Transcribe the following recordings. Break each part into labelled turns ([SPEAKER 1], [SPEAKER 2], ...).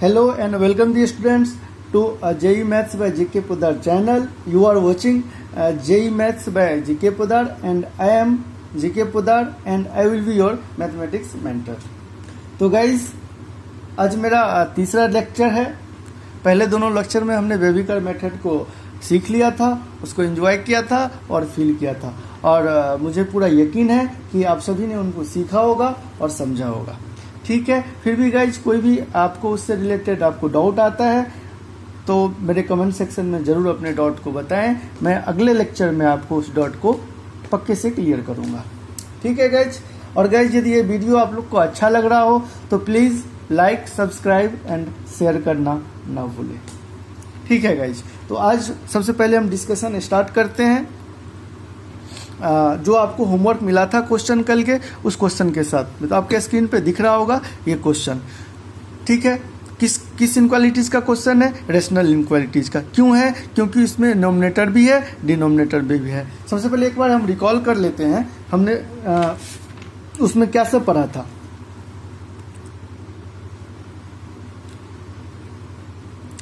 [SPEAKER 1] Hello and welcome the students to JEE Maths by GK Podar channel. You are watching JEE Maths by GK Podar and I am GK Podar and I will be your mathematics mentor. तो guys आज मेरा तीसरा lecture है। पहले दोनों lecture में हमने वेविकर method को सीख लिया था, उसको एंजॉय किया था और फील किया था और मुझे पूरा यकीन है कि आप सभी ने उनको सीखा होगा और समझा होगा। ठीक है, फिर भी गाइज कोई भी आपको उससे रिलेटेड आपको डाउट आता है तो मेरे कमेंट सेक्शन में ज़रूर अपने डाउट को बताएं। मैं अगले लेक्चर में आपको उस डाउट को पक्के से क्लियर करूंगा। ठीक है गाइज, और गाइज यदि ये वीडियो आप लोग को अच्छा लग रहा हो तो please like, subscribe and share करना ना भूलें। ठीक है गाइज, तो आज सबसे पहले हम डिस्कशन स्टार्ट करते हैं। जो आपको होमवर्क मिला था क्वेश्चन कल के, उस क्वेश्चन के साथ तो आपके स्क्रीन पे दिख रहा होगा ये क्वेश्चन। ठीक है, किस इनक्वालिटीज़ का क्वेश्चन है? रेशनल इनक्वालिटीज़ का। क्यों है? क्योंकि इसमें नोमिनेटर भी है, डिनोमिनेटर भी है। सबसे पहले एक बार हम रिकॉल कर लेते हैं, हमने उसमें क्या सब पढ़ा था।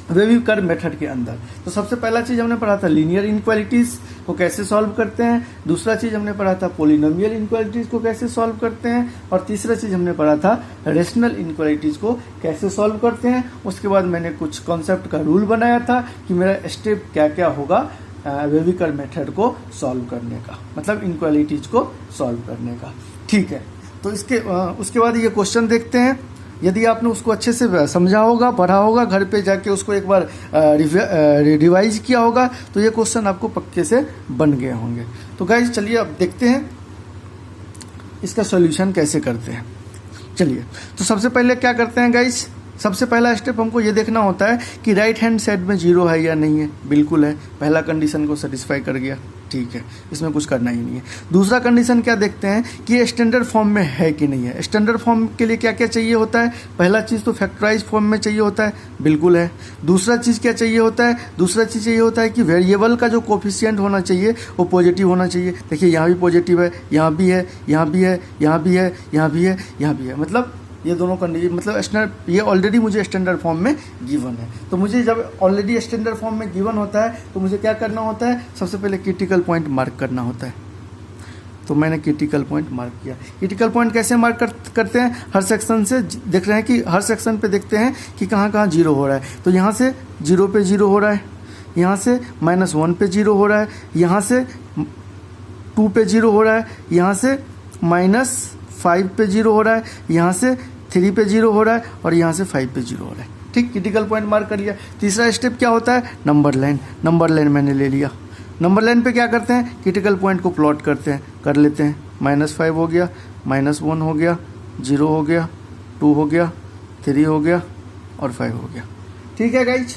[SPEAKER 1] वेविकर मेथड के अंदर तो सबसे पहला चीज हमने पढ़ा था लीनियर इनक्वालिटीज को कैसे सॉल्व करते हैं, दूसरा चीज हमने पढ़ा था पॉलिनोमियल इनक्वालिटीज को कैसे सॉल्व करते हैं, और तीसरा चीज हमने पढ़ा था रेशनल इनक्वालिटीज को कैसे सॉल्व करते हैं। उसके बाद मैंने कुछ कॉन्सेप्ट का रूल बनाया था कि मेरा स्टेप क्या क्या होगा वेविकर मेथड को सॉल्व करने का, मतलब इनक्वालिटीज को सॉल्व करने का। ठीक है, तो उसके बाद ये क्वेश्चन देखते हैं। यदि आपने उसको अच्छे से समझा होगा, पढ़ा होगा, घर पे जाके उसको एक बार रिवाइज किया होगा तो ये क्वेश्चन आपको पक्के से बन गए होंगे। तो गाइज चलिए अब देखते हैं इसका सॉल्यूशन कैसे करते हैं। चलिए, तो सबसे पहले क्या करते हैं गाइज, सबसे पहला स्टेप हमको ये देखना होता है कि राइट हैंड साइड में जीरो है या नहीं है। बिल्कुल है, पहला कंडीशन को सेटिस्फाई कर गया। ठीक है, इसमें कुछ करना ही नहीं है। दूसरा कंडीशन क्या देखते हैं कि ये स्टैंडर्ड फॉर्म में है कि नहीं है। स्टैंडर्ड फॉर्म के लिए क्या क्या चाहिए होता है? पहला चीज़ तो फैक्टराइज फॉर्म में चाहिए होता है, बिल्कुल है। दूसरा चीज़ क्या चाहिए होता है? दूसरा चीज़ ये होता है कि वेरिएबल का जो कोफिशिएंट होना चाहिए वो पॉजिटिव होना चाहिए। देखिए यहाँ भी पॉजिटिव है, यहाँ भी है, यहाँ भी है, यहाँ भी है, यहाँ भी है, यहाँ भी है, मतलब ये दोनों कंडीशन, मतलब ये ऑलरेडी मुझे स्टैंडर्ड फॉर्म में गिवन है। तो मुझे जब ऑलरेडी स्टैंडर्ड फॉर्म में गिवन होता है तो मुझे क्या करना होता है? सबसे पहले क्रिटिकल पॉइंट मार्क करना होता है। तो मैंने क्रिटिकल पॉइंट मार्क किया। क्रिटिकल पॉइंट कैसे मार्क करते हैं? हर सेक्शन से देख रहे हैं कि हर सेक्शन पे देखते हैं कि कहाँ कहाँ जीरो हो रहा है। तो यहाँ से 0 पे 0 हो रहा है, यहाँ से -1 पे 0 हो रहा है, यहाँ से 2 पे 0 हो रहा है, यहाँ से -5 पे 0 हो रहा है, यहाँ से 3 पे 0 हो रहा है और यहाँ से 5 पे 0 हो रहा है। ठीक, क्रिटिकल पॉइंट मार्क कर लिया। तीसरा स्टेप क्या होता है? Number line. नंबर लाइन मैंने ले लिया। नंबर लाइन पे क्या करते हैं? क्रिटिकल पॉइंट को प्लॉट करते हैं, कर लेते हैं। -5 हो गया, -1 हो गया, 0 हो गया, 2 हो गया, 3 हो गया और 5 हो गया। ठीक है गाइज,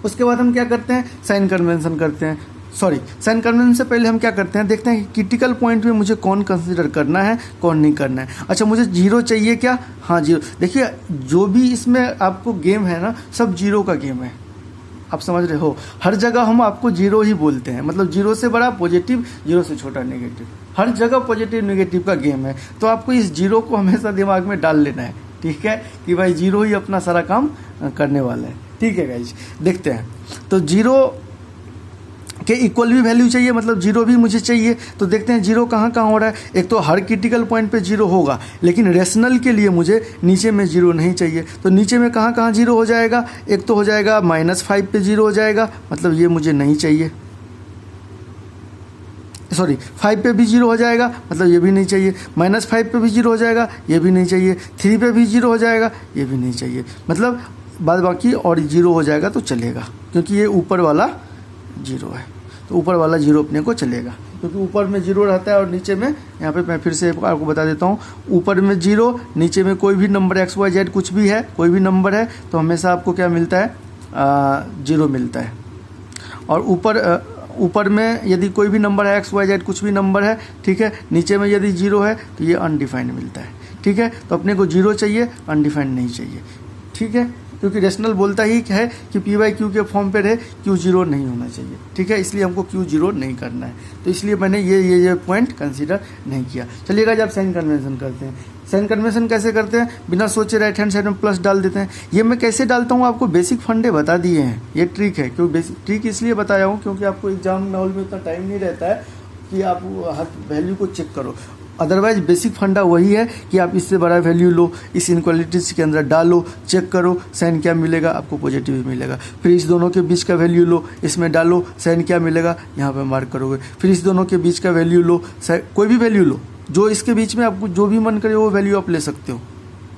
[SPEAKER 1] उसके बाद हम क्या करते हैं? साइन कन्वेंशन करते हैं। साइन कन्वेंशन से पहले हम क्या करते हैं? देखते हैं कि क्रिटिकल पॉइंट में मुझे कौन कंसीडर करना है, कौन नहीं करना है। अच्छा, मुझे 0 चाहिए क्या? हाँ, 0। देखिए, जो भी इसमें आपको गेम है ना, सब 0 का गेम है। आप समझ रहे हो? हर जगह हम आपको 0 ही बोलते हैं, मतलब 0 से बड़ा पॉजिटिव, 0 से छोटा नेगेटिव। हर जगह पॉजिटिव नेगेटिव का गेम है। तो आपको इस 0 को हमेशा दिमाग में डाल लेना है। ठीक है, कि भाई 0 ही अपना सारा काम करने वाला है। ठीक है गाइज, देखते हैं। तो 0 के इक्वल भी वैल्यू चाहिए, मतलब 0 भी मुझे चाहिए। तो देखते हैं 0 कहाँ कहाँ हो रहा है। एक तो हर क्रिटिकल पॉइंट पे 0 होगा, लेकिन रेशनल के लिए मुझे नीचे में 0 नहीं चाहिए। तो नीचे में कहाँ कहाँ 0 हो जाएगा? एक तो हो जाएगा -5 पे 0 हो जाएगा, मतलब ये मुझे नहीं चाहिए। 5 पे भी 0 हो जाएगा, मतलब ये भी नहीं चाहिए। -5 पे भी 0 हो जाएगा, ये भी नहीं चाहिए। 3 पे भी 0 हो जाएगा, ये भी नहीं चाहिए। मतलब बाद बाकी और 0 हो जाएगा तो चलेगा, क्योंकि ये ऊपर वाला 0 है। तो ऊपर वाला 0 अपने को चलेगा, क्योंकि ऊपर में 0 रहता है और नीचे में, यहाँ पे मैं फिर से आपको बता देता हूँ, ऊपर में 0, नीचे में कोई भी नंबर XYZ कुछ भी है, कोई भी नंबर है तो हमेशा आपको क्या मिलता है? 0 मिलता है। और ऊपर में यदि कोई भी नंबर है, XYZ कुछ भी नंबर है, ठीक है, नीचे में यदि 0 है तो ये अनडिफाइंड मिलता है। ठीक है, तो अपने को 0 चाहिए, अनडिफाइंड नहीं चाहिए। ठीक है, क्योंकि रेशनल बोलता ही है कि पी बाई क्यू के फॉर्म पे रहे, क्यू जीरो नहीं होना चाहिए, ठीक है, इसलिए हमको क्यू जीरो नहीं करना है, तो इसलिए मैंने ये पॉइंट कंसीडर नहीं किया। चलिएगा, जब साइन कन्वेंशन करते हैं, साइन कन्वेंशन कैसे करते हैं, बिना सोचे राइट हैंड साइड में प्लस डाल देते हैं। ये मैं कैसे डालता हूँ आपको बेसिक फंडे बता दिए हैं, ये ट्रिक है, क्योंकि बेसिक ट्रिक इसलिए बताया हूँ क्योंकि आपको एग्जाम हॉल में इतना टाइम नहीं रहता है कि आप हर वैल्यू को चेक करो। अदरवाइज बेसिक फंडा वही है कि आप इससे बड़ा वैल्यू लो, इस इनक्वालिटीज के अंदर डालो, चेक करो, साइन क्या मिलेगा, आपको पॉजिटिव ही मिलेगा। फिर इस दोनों के बीच का वैल्यू लो, इसमें डालो, साइन क्या मिलेगा, यहाँ पे मार्क करोगे। फिर इस दोनों के बीच का वैल्यू लो, कोई भी वैल्यू लो, जो इसके बीच में आपको जो भी मन करे वो वैल्यू आप ले सकते हो,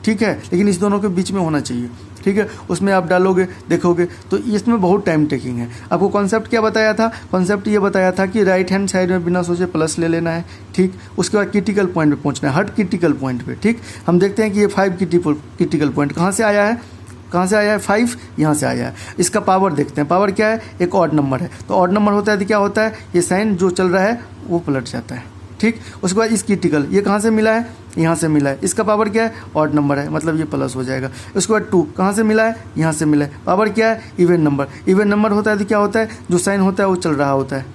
[SPEAKER 1] ठीक है, लेकिन इस दोनों के बीच में होना चाहिए, ठीक है, उसमें आप डालोगे, देखोगे, तो इसमें बहुत टाइम टेकिंग है। आपको कॉन्सेप्ट क्या बताया था, कॉन्सेप्ट ये बताया था कि राइट हैंड साइड में बिना सोचे प्लस ले लेना है, ठीक, उसके बाद क्रिटिकल पॉइंट पे पहुंचना है, हर क्रिटिकल पॉइंट पे, ठीक। हम देखते हैं कि ये 5 क्रिटिकल पॉइंट कहाँ से आया है, कहाँ से आया है, 5 यहाँ से आया है। इसका पावर देखते हैं, पावर क्या है, एक ऑड नंबर है, तो ऑड नंबर होता है तो क्या होता है, ये साइन जो चल रहा है वो पलट जाता है, ठीक। उसके बाद इस क्रिटिकल ये कहाँ से मिला है, यहाँ से मिला है, इसका पावर क्या है, ऑड नंबर है, मतलब ये प्लस हो जाएगा। उसके बाद 2 कहाँ से मिला है, यहाँ से मिला है, पावर क्या है, इवन नंबर, इवन नंबर होता है तो क्या होता है, जो साइन होता है वो चल रहा होता है,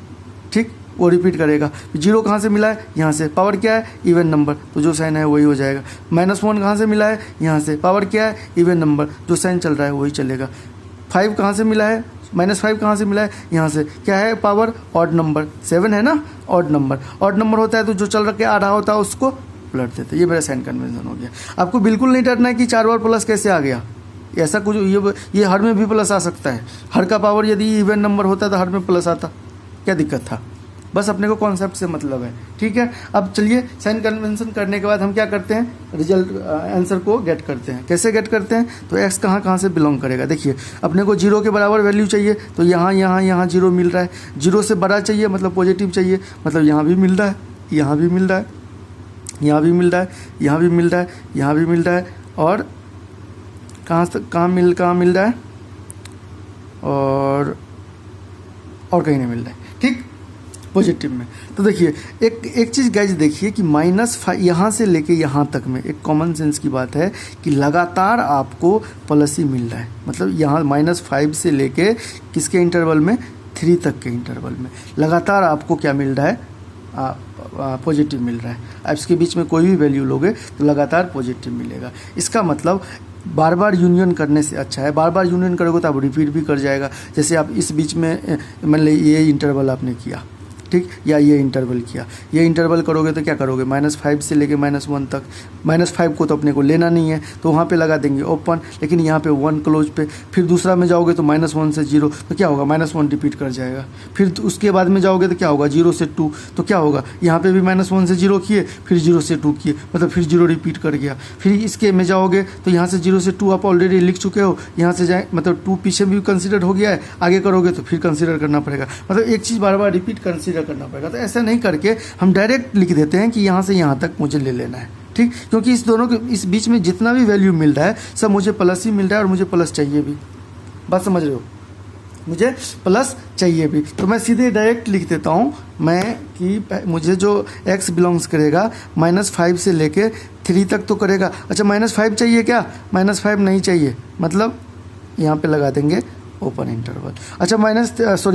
[SPEAKER 1] ठीक, वो रिपीट करेगा। 0 कहाँ से मिला है, यहाँ से, पावर क्या है, इवन नंबर, तो जो साइन है वही हो जाएगा। -1 कहाँ से मिला है, यहाँ से, पावर क्या है, इवन नंबर, जो साइन चल रहा है वही चलेगा। 5 कहाँ से मिला है, -5 कहाँ से मिला है, यहाँ से, क्या है पावर, ऑड नंबर, 7 है ना, ऑड नंबर होता है तो जो चल के आ रहा होता है उसको पलट देते, ये मेरा साइन कन्वेंशन हो गया। आपको बिल्कुल नहीं डरना है कि 4 बार प्लस कैसे आ गया, ऐसा कुछ, ये हर में भी प्लस आ सकता है, हर का पावर यदि इवन नंबर होता तो हर में प्लस आता, क्या दिक्कत था, बस अपने को कॉन्सेप्ट से मतलब है, ठीक है। अब चलिए साइन कन्वेंशन करने के बाद हम क्या करते हैं, रिजल्ट आंसर को गेट करते हैं। कैसे गेट करते हैं, तो एक्स कहाँ से बिलोंग करेगा, देखिए अपने को 0 के बराबर वैल्यू चाहिए, तो यहाँ 0 मिल रहा है, 0 से बड़ा चाहिए मतलब पॉजिटिव चाहिए, मतलब यहाँ भी मिल रहा है, यहाँ भी मिल रहा है, यहाँ भी मिल रहा है, यहाँ भी मिल रहा है, यहाँ भी मिल रहा है, और कहाँ मिल रहा है, और कहीं नहीं मिल रहा है, ठीक, पॉजिटिव में। तो देखिए एक चीज़ गाइज देखिए कि -5 यहाँ से लेके यहाँ तक में एक कॉमन सेंस की बात है कि लगातार आपको प्लस ही मिल रहा है, मतलब यहाँ -5 से लेके किसके इंटरवल में, 3 तक के इंटरवल में लगातार आपको क्या मिल रहा है, पॉजिटिव मिल रहा है। अब इसके बीच में कोई भी वैल्यू लोगे तो लगातार पॉजिटिव मिलेगा। इसका मतलब बार बार यूनियन करने से अच्छा है, बार बार यूनियन करोगे तो आप रिपीट भी कर जाएगा। जैसे आप इस बीच में मान ली ये इंटरवल आपने किया, ठीक, या ये इंटरवल किया, ये इंटरवल करोगे तो क्या करोगे, -5 से लेके -1 तक, -5 को तो अपने को लेना नहीं है तो वहाँ पे लगा देंगे ओपन, लेकिन यहाँ पे 1 क्लोज पे, फिर दूसरा में जाओगे तो -1 से 0 तो क्या होगा, -1 रिपीट कर जाएगा। फिर उसके बाद में जाओगे तो क्या होगा, 0 से 2 तो क्या होगा, यहाँ पे भी -1 से 0 किए, फिर 0 से 2 किए, मतलब फिर 0 रिपीट कर गया। फिर इसके में जाओगे तो यहाँ से 0 से 2 आप ऑलरेडी लिख चुके हो, यहाँ से जाए मतलब 2 पीछे भी कंसिडर हो गया है, आगे करोगे तो फिर कंसिडर करना पड़ेगा, मतलब एक चीज़ बार बार रिपीट कंसिडर करना पड़ेगा। तो ऐसा नहीं करके हम डायरेक्ट लिख देते हैं कि यहाँ से यहाँ तक मुझे ले लेना है, ठीक, क्योंकि इस दोनों के इस बीच में जितना भी वैल्यू मिल रहा है सब मुझे प्लस ही मिल रहा है, और मुझे प्लस चाहिए भी, बात समझ रहे हो, मुझे प्लस चाहिए भी। तो मैं सीधे डायरेक्ट लिख देता हूँ मैं कि मुझे जो x बिलोंग्स करेगा -5 से लेके 3 तक तो करेगा। अच्छा -5 चाहिए क्या, -5 नहीं चाहिए, मतलब यहाँ पे लगा देंगे ओपन इंटरवल। अच्छा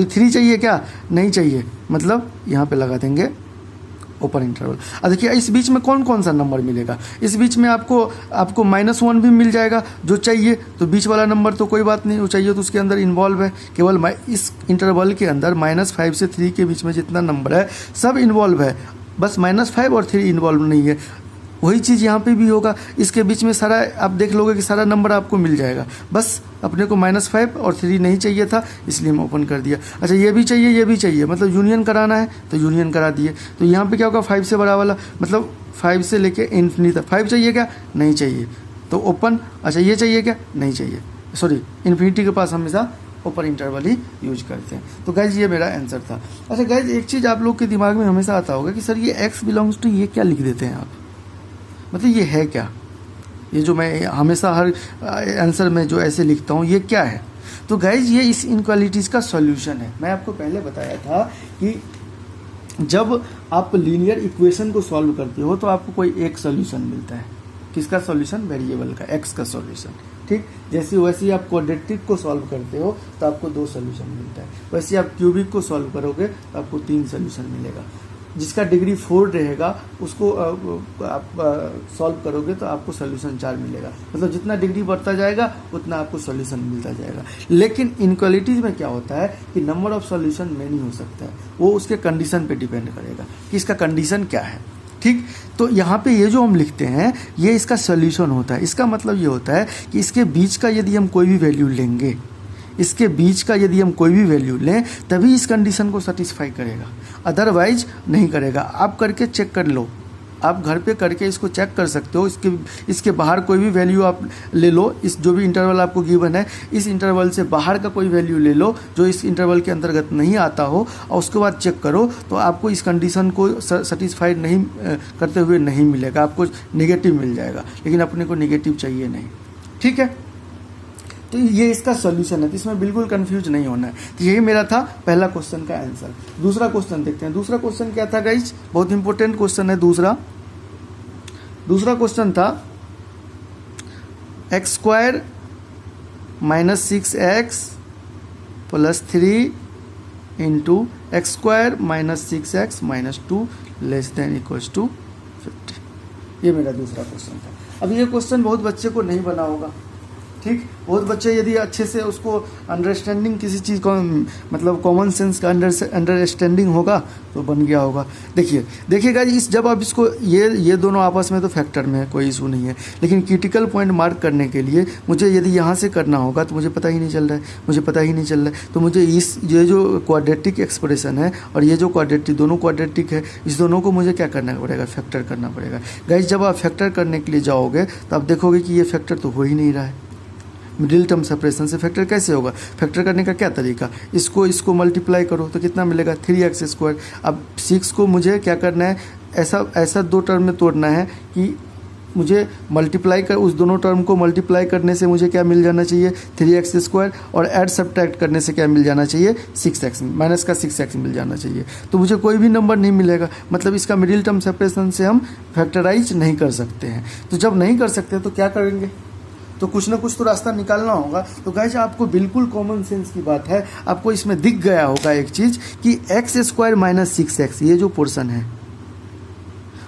[SPEAKER 1] 3 चाहिए क्या, नहीं चाहिए, मतलब यहाँ पे लगा देंगे ओपन इंटरवल। अब देखिए इस बीच में कौन कौन सा नंबर मिलेगा, इस बीच में आपको -1 भी मिल जाएगा जो चाहिए, तो बीच वाला नंबर तो कोई बात नहीं, वो चाहिए तो उसके अंदर इन्वॉल्व है, केवल इस इंटरवल के अंदर -5 से 3 के बीच में जितना नंबर है सब इन्वॉल्व है, बस -5 और 3 इन्वॉल्व नहीं है। वही चीज़ यहाँ पे भी होगा, इसके बीच में सारा आप देख लोगे कि सारा नंबर आपको मिल जाएगा, बस अपने को -5 और 3 नहीं चाहिए था इसलिए हम ओपन कर दिया। अच्छा ये भी चाहिए, मतलब यूनियन कराना है तो यूनियन करा दिए। तो यहाँ पे क्या होगा, 5 से बड़ा वाला, मतलब 5 से लेके इन्फिनिटी तक। 5 चाहिए क्या, नहीं चाहिए, तो ओपन। अच्छा ये चाहिए क्या, नहीं चाहिए, सॉरी इन्फिनिटी के पास हमेशा ओपन इंटरवल ही यूज करते हैं। तो गाइज ये मेरा आंसर था। अच्छा गाइज एक चीज़ आप लोग के दिमाग में हमेशा आता होगा कि सर ये x बिलोंग्स टू ये क्या लिख देते हैं आप, मतलब ये है क्या, ये जो मैं हमेशा हर आंसर में जो ऐसे लिखता हूँ ये क्या है। तो गाइज ये इस इनक्वालिटीज़ का सॉल्यूशन है। मैं आपको पहले बताया था कि जब आप लीनियर इक्वेशन को सॉल्व करते हो तो आपको कोई एक सॉल्यूशन मिलता है। किसका सॉल्यूशन, वेरिएबल का, एक्स का सॉल्यूशन, ठीक, जैसे वैसे ही आप क्वाड्रेटिक को सॉल्व करते हो तो आपको 2 सोल्यूशन मिलता है, वैसे आप क्यूबिक को सॉल्व करोगे तो आपको 3 सोल्यूशन मिलेगा। जिसका डिग्री 4 रहेगा उसको आप सॉल्व करोगे तो आपको सोल्यूशन 4 मिलेगा। मतलब जितना डिग्री बढ़ता जाएगा उतना आपको सोल्यूशन मिलता जाएगा। लेकिन इनक्वालिटीज में क्या होता है कि नंबर ऑफ सोल्यूशन में नहीं हो सकता है, वो उसके कंडीशन पे डिपेंड करेगा कि इसका कंडीशन क्या है। ठीक, तो यहाँ पे ये जो हम लिखते हैं ये इसका सोल्यूशन होता है। इसका मतलब ये होता है कि इसके बीच का यदि हम कोई भी वैल्यू लेंगे, इसके बीच का यदि हम कोई भी वैल्यू लें तभी इस कंडीशन को सेटिस्फाई करेगा, अदरवाइज नहीं करेगा। आप करके चेक कर लो, आप घर पे करके इसको चेक कर सकते हो। इसके बाहर कोई भी वैल्यू आप ले लो, इस जो भी इंटरवल आपको गिवन है इस इंटरवल से बाहर का कोई वैल्यू ले लो जो इस इंटरवल के अंतर्गत नहीं आता हो और उसके बाद चेक करो तो आपको इस कंडीशन को सेटिस्फाइड नहीं करते हुए नहीं मिलेगा, आपको नेगेटिव मिल जाएगा। लेकिन अपने को नेगेटिव चाहिए नहीं। ठीक है, तो ये इसका सॉल्यूशन है, तो इसमें बिल्कुल कंफ्यूज नहीं होना है। तो यही मेरा था पहला क्वेश्चन का आंसर। दूसरा क्वेश्चन देखते हैं। दूसरा क्वेश्चन क्या था गाइस, बहुत इंपॉर्टेंट क्वेश्चन है दूसरा क्वेश्चन था x square minus 6x plus 3 into x square minus 6x minus 2 less than equals to 50। ये मेरा दूसरा क्वेश्चन था। अब ये क्वेश्चन बहुत बच्चे को नहीं बना होगा। ठीक, बहुत बच्चे यदि अच्छे से उसको अंडरस्टैंडिंग किसी चीज़ को मतलब कॉमन सेंस का अंडरस्टैंडिंग होगा तो बन गया होगा। देखिएगा इस जब आप इसको ये दोनों आपस में तो फैक्टर में है, कोई इशू नहीं है। लेकिन क्रिटिकल पॉइंट मार्क करने के लिए मुझे यदि यहाँ से करना होगा तो मुझे पता ही नहीं चल रहा है, तो मुझे ये जो क्वाड्रेटिक एक्सप्रेशन है और ये जो दोनों क्वाड्रेटिक है, इस दोनों को मुझे क्या करना पड़ेगा, फैक्टर करना पड़ेगा। गाइस जब आप फैक्टर करने के लिए जाओगे तो आप देखोगे कि ये फैक्टर तो हो ही नहीं रहा है। मिडिल टर्म सेपरेशन से फैक्टर कैसे होगा? फैक्टर करने का क्या तरीका, इसको मल्टीप्लाई करो तो कितना मिलेगा 3x स्क्वायर। अब 6 को मुझे क्या करना है, ऐसा 2 टर्म में तोड़ना है कि मुझे मल्टीप्लाई कर उस दोनों टर्म को मल्टीप्लाई करने से मुझे क्या मिल जाना चाहिए 3x स्क्वायर, और ऐड सब्ट्रैक्ट करने से क्या मिल जाना चाहिए 6x, माइनस का 6x मिल जाना चाहिए। तो मुझे कोई भी नंबर नहीं मिलेगा, मतलब इसका मिडिल टर्म सेपरेशन से हम फैक्टराइज नहीं कर सकते हैं। तो जब नहीं कर सकते तो क्या करेंगे, तो कुछ ना कुछ तो रास्ता निकालना होगा। तो गाइस आपको बिल्कुल कॉमन सेंस की बात है, आपको इसमें दिख गया होगा एक चीज़ कि एक्स स्क्वायर माइनस 6x ये जो पोर्शन है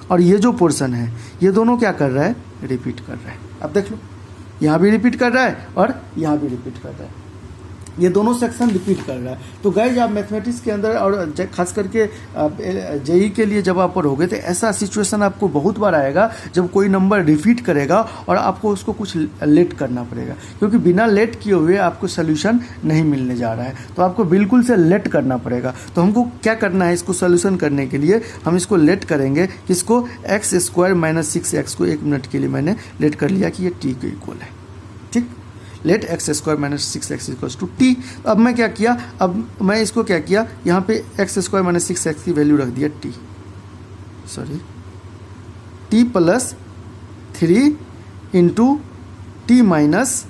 [SPEAKER 1] और ये जो पोर्शन है ये दोनों क्या कर रहा है, रिपीट कर रहा है। अब देख लो, यहाँ भी रिपीट कर रहा है और यहाँ भी रिपीट कर रहा है, ये दोनों सेक्शन रिपीट कर रहा है। तो गाइज आप मैथमेटिक्स के अंदर और खास करके जेई के लिए जब आप पढ़ोगे तो ऐसा सिचुएशन आपको बहुत बार आएगा जब कोई नंबर रिपीट करेगा और आपको उसको कुछ लेट करना पड़ेगा, क्योंकि बिना लेट किए हुए आपको सोल्यूशन नहीं मिलने जा रहा है। तो आपको बिल्कुल से लेट करना पड़ेगा। तो हमको क्या करना है, इसको सोल्यूशन करने के लिए हम इसको लेट करेंगे, किसको, एक्स स्क्वायर माइनस 6x को 1 मिनट के लिए मैंने लेट कर लिया कि ये टी के इक्वल है। ठीक, let x square minus 6x equals to t. अब मैं क्या किया, अब मैं इसको क्या किया, यहाँ पे एक्स स्क्वायर माइनस 6x की वैल्यू रख दिया t plus 3 into t minus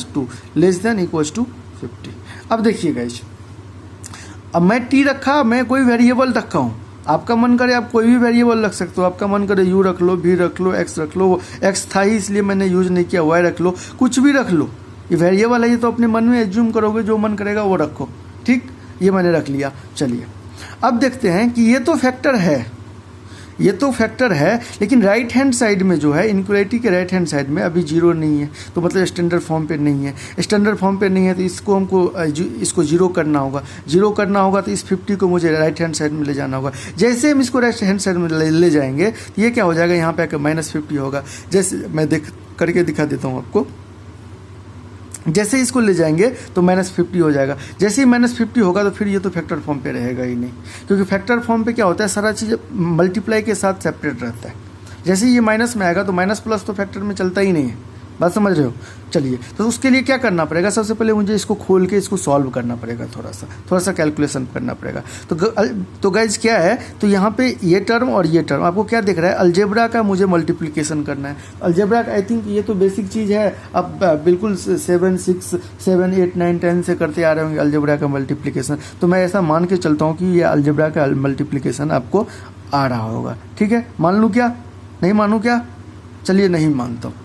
[SPEAKER 1] 2 less than equals to 50। अब देखिएगा इस, अब मैं टी रखा, मैं कोई वेरिएबल रखा हूँ। आपका मन करे आप कोई भी वेरिएबल रख सकते हो, आपका मन करे यू रख लो, भी रख लो, एक्स रख लो। एक्स था ही इसलिए मैंने यूज नहीं किया, वाई रख लो, कुछ भी रख लो। ये वेरिएबल है, ये तो अपने मन में एज्यूम करोगे, जो मन करेगा वो रखो। ठीक, ये मैंने रख लिया। चलिए अब देखते हैं कि ये तो फैक्टर है, लेकिन राइट हैंड साइड में जो है, इनक्वालिटी के राइट हैंड साइड में अभी जीरो नहीं है, तो मतलब स्टैंडर्ड फॉर्म पे नहीं है। स्टैंडर्ड फॉर्म पे नहीं है तो इसको जीरो करना होगा। तो इस 50 को मुझे राइट हैंड साइड में ले जाना होगा। जैसे हम इसको राइट हैंड साइड में ले जाएंगे तो ये क्या हो जाएगा, यहाँ पे आकर -50 होगा। जैसे मैं करके दिखा देता हूँ आपको, जैसे इसको ले जाएंगे तो -50 हो जाएगा। जैसे ही -50 होगा तो फिर ये तो फैक्टर फॉर्म पे रहेगा ही नहीं, क्योंकि फैक्टर फॉर्म पे क्या होता है, सारा चीज़ मल्टीप्लाई के साथ सेपरेट रहता है। जैसे ही ये माइनस में आएगा तो माइनस प्लस तो फैक्टर में चलता ही नहीं है, बात समझ रहे हो। चलिए, तो उसके लिए क्या करना पड़ेगा, सबसे पहले मुझे इसको खोल के इसको सॉल्व करना पड़ेगा, थोड़ा सा कैलकुलेशन करना पड़ेगा। तो गाइज क्या है, तो यहाँ पे ये टर्म और ये टर्म आपको क्या दिख रहा है, अलजेब्रा का मुझे मल्टीप्लिकेशन करना है। अलजेब्रा का आई थिंक ये तो बेसिक चीज़ है, अब बिल्कुल 7, 6, 7, 8, 9, 10 से करते आ रहे होंगे अलजेब्रा का मल्टीप्लिकेशन। तो मैं ऐसा मान के चलता हूँ कि ये अलजेब्रा का मल्टीप्लिकेशन आपको आ रहा होगा। ठीक है, मान लूँ क्या, नहीं मानूँ क्या? चलिए नहीं मानता हूँ,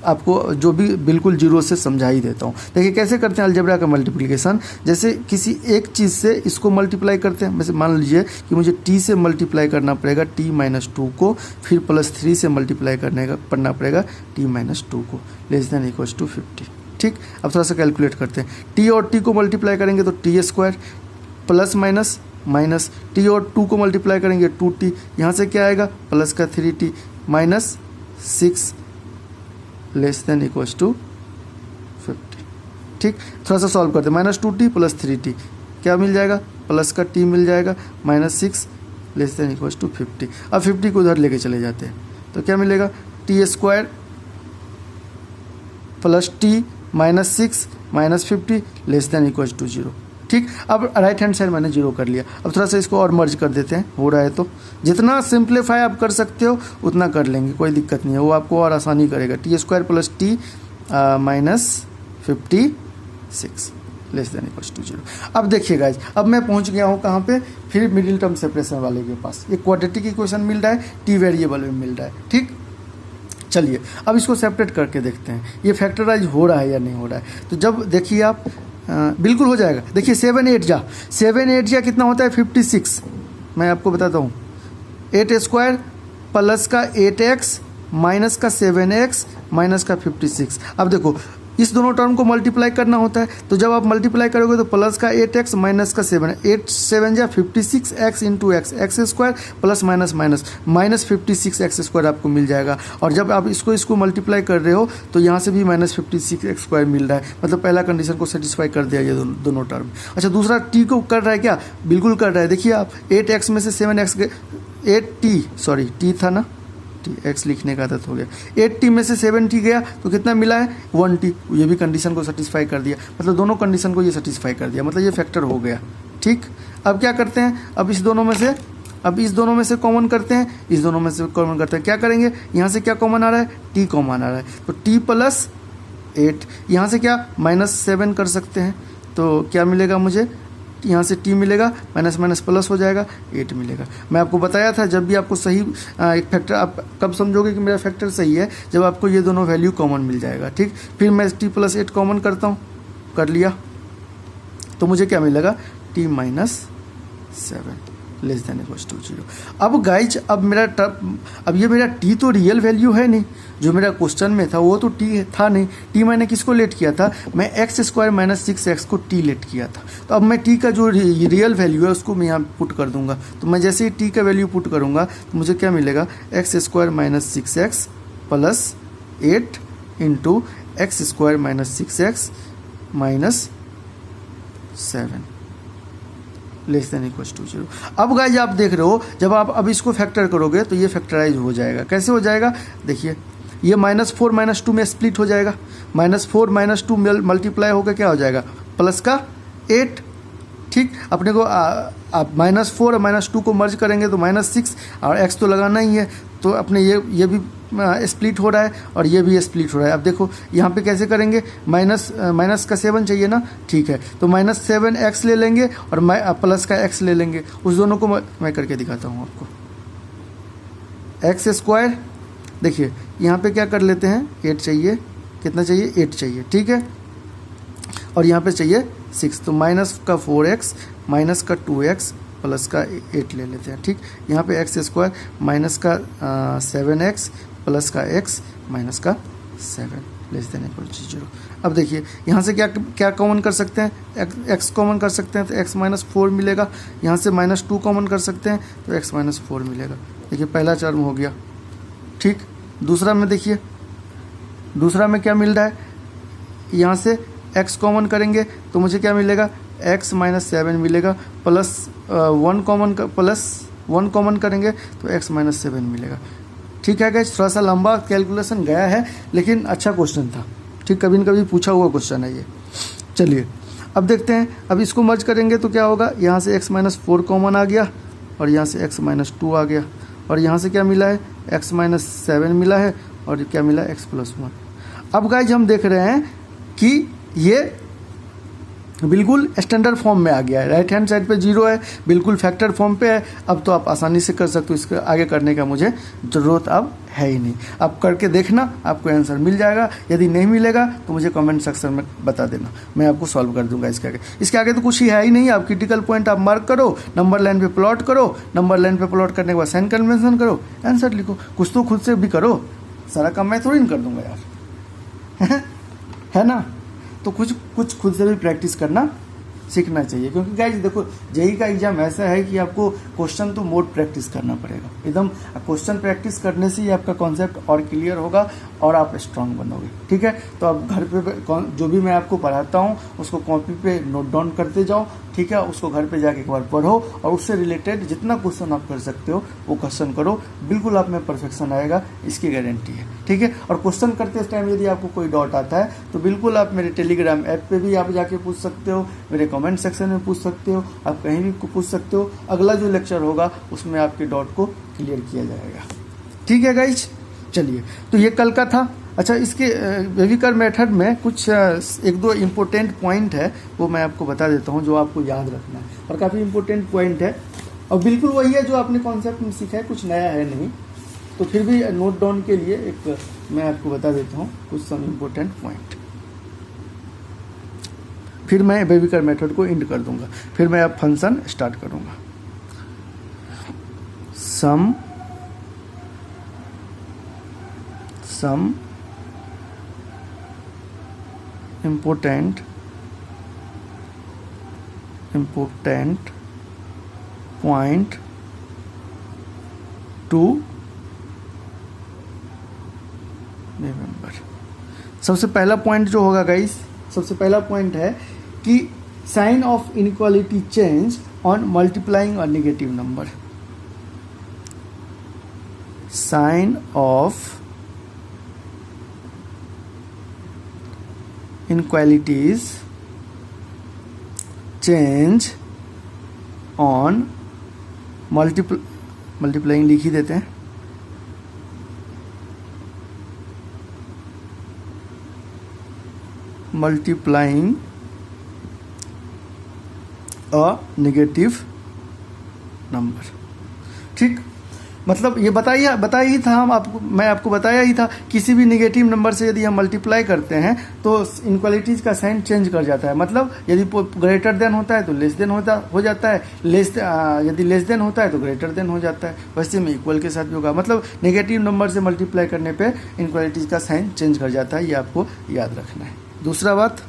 [SPEAKER 1] आपको जो भी बिल्कुल जीरो से समझा ही देता हूँ। देखिए कैसे करते हैं अलजेब्रा का मल्टीप्लिकेशन। जैसे किसी एक चीज़ से इसको मल्टीप्लाई करते हैं, वैसे मान लीजिए कि मुझे t से मल्टीप्लाई करना पड़ेगा t-2 को, फिर +3 से मल्टीप्लाई पढ़ना पड़ेगा t-2 को, <= 50। ठीक, अब थोड़ा सा कैलकुलेट करते हैं। t और t को मल्टीप्लाई करेंगे तो t² प्लस माइनस t और 2 को मल्टीप्लाई करेंगे 2t, यहाँ से क्या आएगा प्लस का 3t माइनस 6 <= 50। ठीक, थोड़ा सा सॉल्व करते हैं। -2t + 3t क्या मिल जाएगा, प्लस का t मिल जाएगा, -6 <= 50। अब 50 को उधर लेके चले जाते हैं तो क्या मिलेगा, t² + t -6 -50 <= 0। ठीक, अब राइट हैंड साइड मैंने 0 कर लिया। अब थोड़ा सा इसको और मर्ज कर देते हैं, हो रहा है तो जितना सिंप्लीफाई आप कर सकते हो उतना कर लेंगे, कोई दिक्कत नहीं है, वो आपको और आसानी करेगा। t² + t -56 <= 0। अब देखिए गाइज, अब मैं पहुंच गया हूं कहाँ पे, फिर मिडिल टर्म सेपरेशन वाले के पास। ये क्वाड्रेटिक इक्वेशन मिल रहा है, t वेरिएबल में मिल रहा है। ठीक, चलिए अब इसको सेपरेट करके देखते हैं ये फैक्टराइज हो रहा है या नहीं हो रहा है। तो जब देखिए आप बिल्कुल हो जाएगा। देखिए 7 जा कितना होता है 56। मैं आपको बताता हूँ, 8² प्लस का 8x माइनस का 7x माइनस का 56। अब देखो इस दोनों टर्म को मल्टीप्लाई करना होता है, तो जब आप मल्टीप्लाई करोगे तो प्लस का 8x माइनस का 7, 8 7 जा 56x into x² plus minus 56x² आपको मिल जाएगा। और जब आप इसको मल्टीप्लाई कर रहे हो तो यहाँ से भी -56x² मिल रहा है, मतलब पहला कंडीशन को सेटिस्फाई कर दिया ये दोनों टर्म। अच्छा, दूसरा t को कर रहा है क्या, बिल्कुल कर रहा है। देखिए आप 8x में से 7x गए, t था ना, x लिखने का आदत हो गया, 8t में से 7t गया तो कितना मिला है 1t, ये भी कंडीशन को सेटिस्फाई कर दिया, मतलब दोनों कंडीशन को ये सेटिस्फाई कर दिया, मतलब ये फैक्टर हो गया। ठीक, अब क्या करते हैं, अब इस दोनों में से कॉमन करते हैं, इस दोनों में से कॉमन करते हैं। क्या करेंगे, यहाँ से क्या कॉमन आ रहा है, t कॉमन आ रहा है, तो t + 8, यहाँ से क्या -7 कर सकते हैं, तो क्या मिलेगा मुझे, यहाँ से t मिलेगा, माइनस प्लस हो जाएगा, 8 मिलेगा। मैं आपको बताया था जब भी आपको सही एक फैक्टर, आप कब समझोगे कि मेरा फैक्टर सही है, जब आपको ये दोनों वैल्यू कॉमन मिल जाएगा। ठीक, फिर मैं t + 8 कॉमन करता हूँ, कर लिया तो मुझे क्या मिलेगा, t - 7 <= 0। अब गाइज, अब ये मेरा t तो रियल वैल्यू है नहीं, जो मेरा क्वेश्चन में था वो तो t था नहीं। t मैंने किसको लेट किया था, मैं x² - 6x को t लेट किया था। तो अब मैं t का जो रियल वैल्यू है उसको मैं यहाँ पुट कर दूंगा। तो मैं जैसे ही t का वैल्यू पुट करूंगा तो मुझे क्या मिलेगा, x² - 6x + 8 into x² - 6x - 7 <= 0। अब गाइज आप देख रहे हो, जब आप अब इसको फैक्टर करोगे तो ये फैक्टराइज हो जाएगा। कैसे हो जाएगा, देखिए ये -4 - 2 में स्प्लिट हो जाएगा, -4 - 2 मल्टीप्लाई होकर क्या हो जाएगा, प्लस का 8। ठीक, अपने को आप -4 और -2 को मर्ज करेंगे तो -6, और x तो लगाना ही है, तो अपने ये भी स्प्लिट हो रहा है और ये भी स्प्लिट हो रहा है। अब देखो यहाँ पे कैसे करेंगे, माइनस का 7 चाहिए ना, ठीक है, तो -7x ले लेंगे और प्लस का x ले लेंगे। उस दोनों को मैं करके दिखाता हूँ आपको। x², देखिए यहाँ पे क्या कर लेते हैं, 8 चाहिए, कितना चाहिए, 8 चाहिए, ठीक है, और यहाँ पे चाहिए 6, तो माइनस का 4x माइनस का 2x प्लस का 8 ले लेते हैं। ठीक, यहाँ पे x² माइनस का 7x प्लस का x माइनस का 7 <= 0। अब देखिए यहाँ से क्या कॉमन कर सकते हैं, x कॉमन कर सकते हैं तो x - 4 मिलेगा, यहाँ से -2 कॉमन कर सकते हैं तो x - 4 मिलेगा। देखिए पहला टर्म हो गया। ठीक, दूसरा में देखिए, दूसरा में क्या मिल रहा है, यहाँ से x कॉमन करेंगे तो मुझे क्या मिलेगा, x - 7 मिलेगा, प्लस 1 कॉमन करेंगे तो x - 7 मिलेगा। ठीक है गाइस, थोड़ा सा लंबा कैलकुलेशन गया है लेकिन अच्छा क्वेश्चन था। ठीक, कभी न कभी पूछा हुआ क्वेश्चन है ये। चलिए अब देखते हैं, अब इसको मर्ज करेंगे तो क्या होगा, यहाँ से x - 4 कॉमन आ गया और यहाँ से x - 2 आ गया, और यहाँ से क्या मिला है, x - 7 मिला है, और क्या मिला, x + 1। अब गाइज हम देख रहे हैं कि ये बिल्कुल स्टैंडर्ड फॉर्म में आ गया है, राइट हैंड साइड पे 0 है, बिल्कुल फैक्टर फॉर्म पे है। अब तो आप आसानी से कर सकते हो, इसके आगे करने का मुझे ज़रूरत अब है ही नहीं। आप करके देखना, आपको आंसर मिल जाएगा। यदि नहीं मिलेगा तो मुझे कमेंट सेक्शन में बता देना, मैं आपको सॉल्व कर दूंगा इसके आगे। इसके आगे तो कुछ ही है ही नहीं। आप क्रिटिकल पॉइंट आप मार्क करो, नंबर लाइन पे प्लॉट करो, नंबर लाइन पे प्लॉट करने के बाद साइन कन्वेंशन करो, आंसर लिखो। कुछ तो खुद से भी करो, सारा काम मैं थोड़ी नहीं कर दूंगा यार है ना। तो कुछ खुद से भी प्रैक्टिस करना सीखना चाहिए, क्योंकि गाइस देखो जेई का एग्जाम ऐसा है कि आपको क्वेश्चन तो मोड प्रैक्टिस करना पड़ेगा एकदम। क्वेश्चन प्रैक्टिस करने से ही आपका कॉन्सेप्ट और क्लियर होगा और आप स्ट्रांग बनोगे, ठीक है। तो आप घर पे जो भी मैं आपको पढ़ाता हूँ उसको कॉपी पे नोट डाउन करते जाओ, ठीक है। उसको घर पे जाके एक बार पढ़ो और उससे रिलेटेड जितना क्वेश्चन आप कर सकते हो वो क्वेश्चन करो, बिल्कुल आप में परफेक्शन आएगा, इसकी गारंटी है, ठीक है। और क्वेश्चन करते टाइम यदि आपको कोई डाउट आता है तो बिल्कुल आप मेरे टेलीग्राम ऐप पे भी आप जाके पूछ सकते हो, मेरे कमेंट सेक्शन में पूछ सकते हो, आप कहीं भी पूछ सकते हो। अगला जो लेक्चर होगा उसमें आपके डाउट को क्लियर किया जाएगा, ठीक है गाइज। चलिए, तो ये कल का था। अच्छा, इसके वेविकर मेथड में कुछ एक दो इम्पोर्टेंट पॉइंट है, वो मैं आपको बता देता हूँ जो आपको याद रखना है, और काफ़ी इम्पोर्टेंट पॉइंट है और बिल्कुल वही है जो आपने कॉन्सेप्ट में सीखा है, कुछ नया है नहीं। तो फिर भी नोट डाउन के लिए एक मैं आपको बता देता हूँ कुछ सम इम्पोर्टेंट पॉइंट, फिर मैं वेविकर मेथड को एंड कर दूंगा, फिर मैं अब फंक्शन स्टार्ट करूंगा। सम important point to रिमेंबर। सबसे पहला पॉइंट जो होगा गाइस, सबसे पहला पॉइंट है कि sign of inequality change on multiplying a negative number. Sign of inequalities change on multiplying लिख ही देते हैं, मल्टीप्लाइंग अ नेगेटिव नंबर, ठीक। मतलब ये बताया ही था मैं आपको बताया ही था, किसी भी नेगेटिव नंबर से यदि हम मल्टीप्लाई करते हैं तो इनक्वालिटीज का साइन चेंज कर जाता है। मतलब यदि ग्रेटर देन होता है तो लेस देन हो जाता है, यदि लेस देन होता है तो ग्रेटर देन हो जाता है। वैसे में इक्वल के साथ भी होगा, मतलब नेगेटिव नंबर से मल्टीप्लाई करने पे इनक्वालिटीज का साइन चेंज कर जाता है, ये आपको याद रखना है। दूसरा बात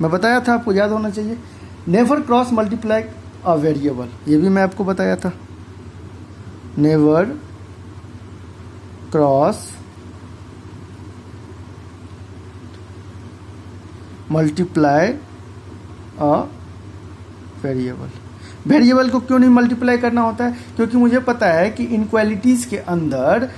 [SPEAKER 1] मैं बताया था, आपको याद होना चाहिए, never cross multiply a variable, ये भी मैं आपको बताया था। Never cross multiply a variable को क्यों नहीं मल्टीप्लाई करना होता है? क्योंकि मुझे पता है कि इनक्वालिटीज के अंदर,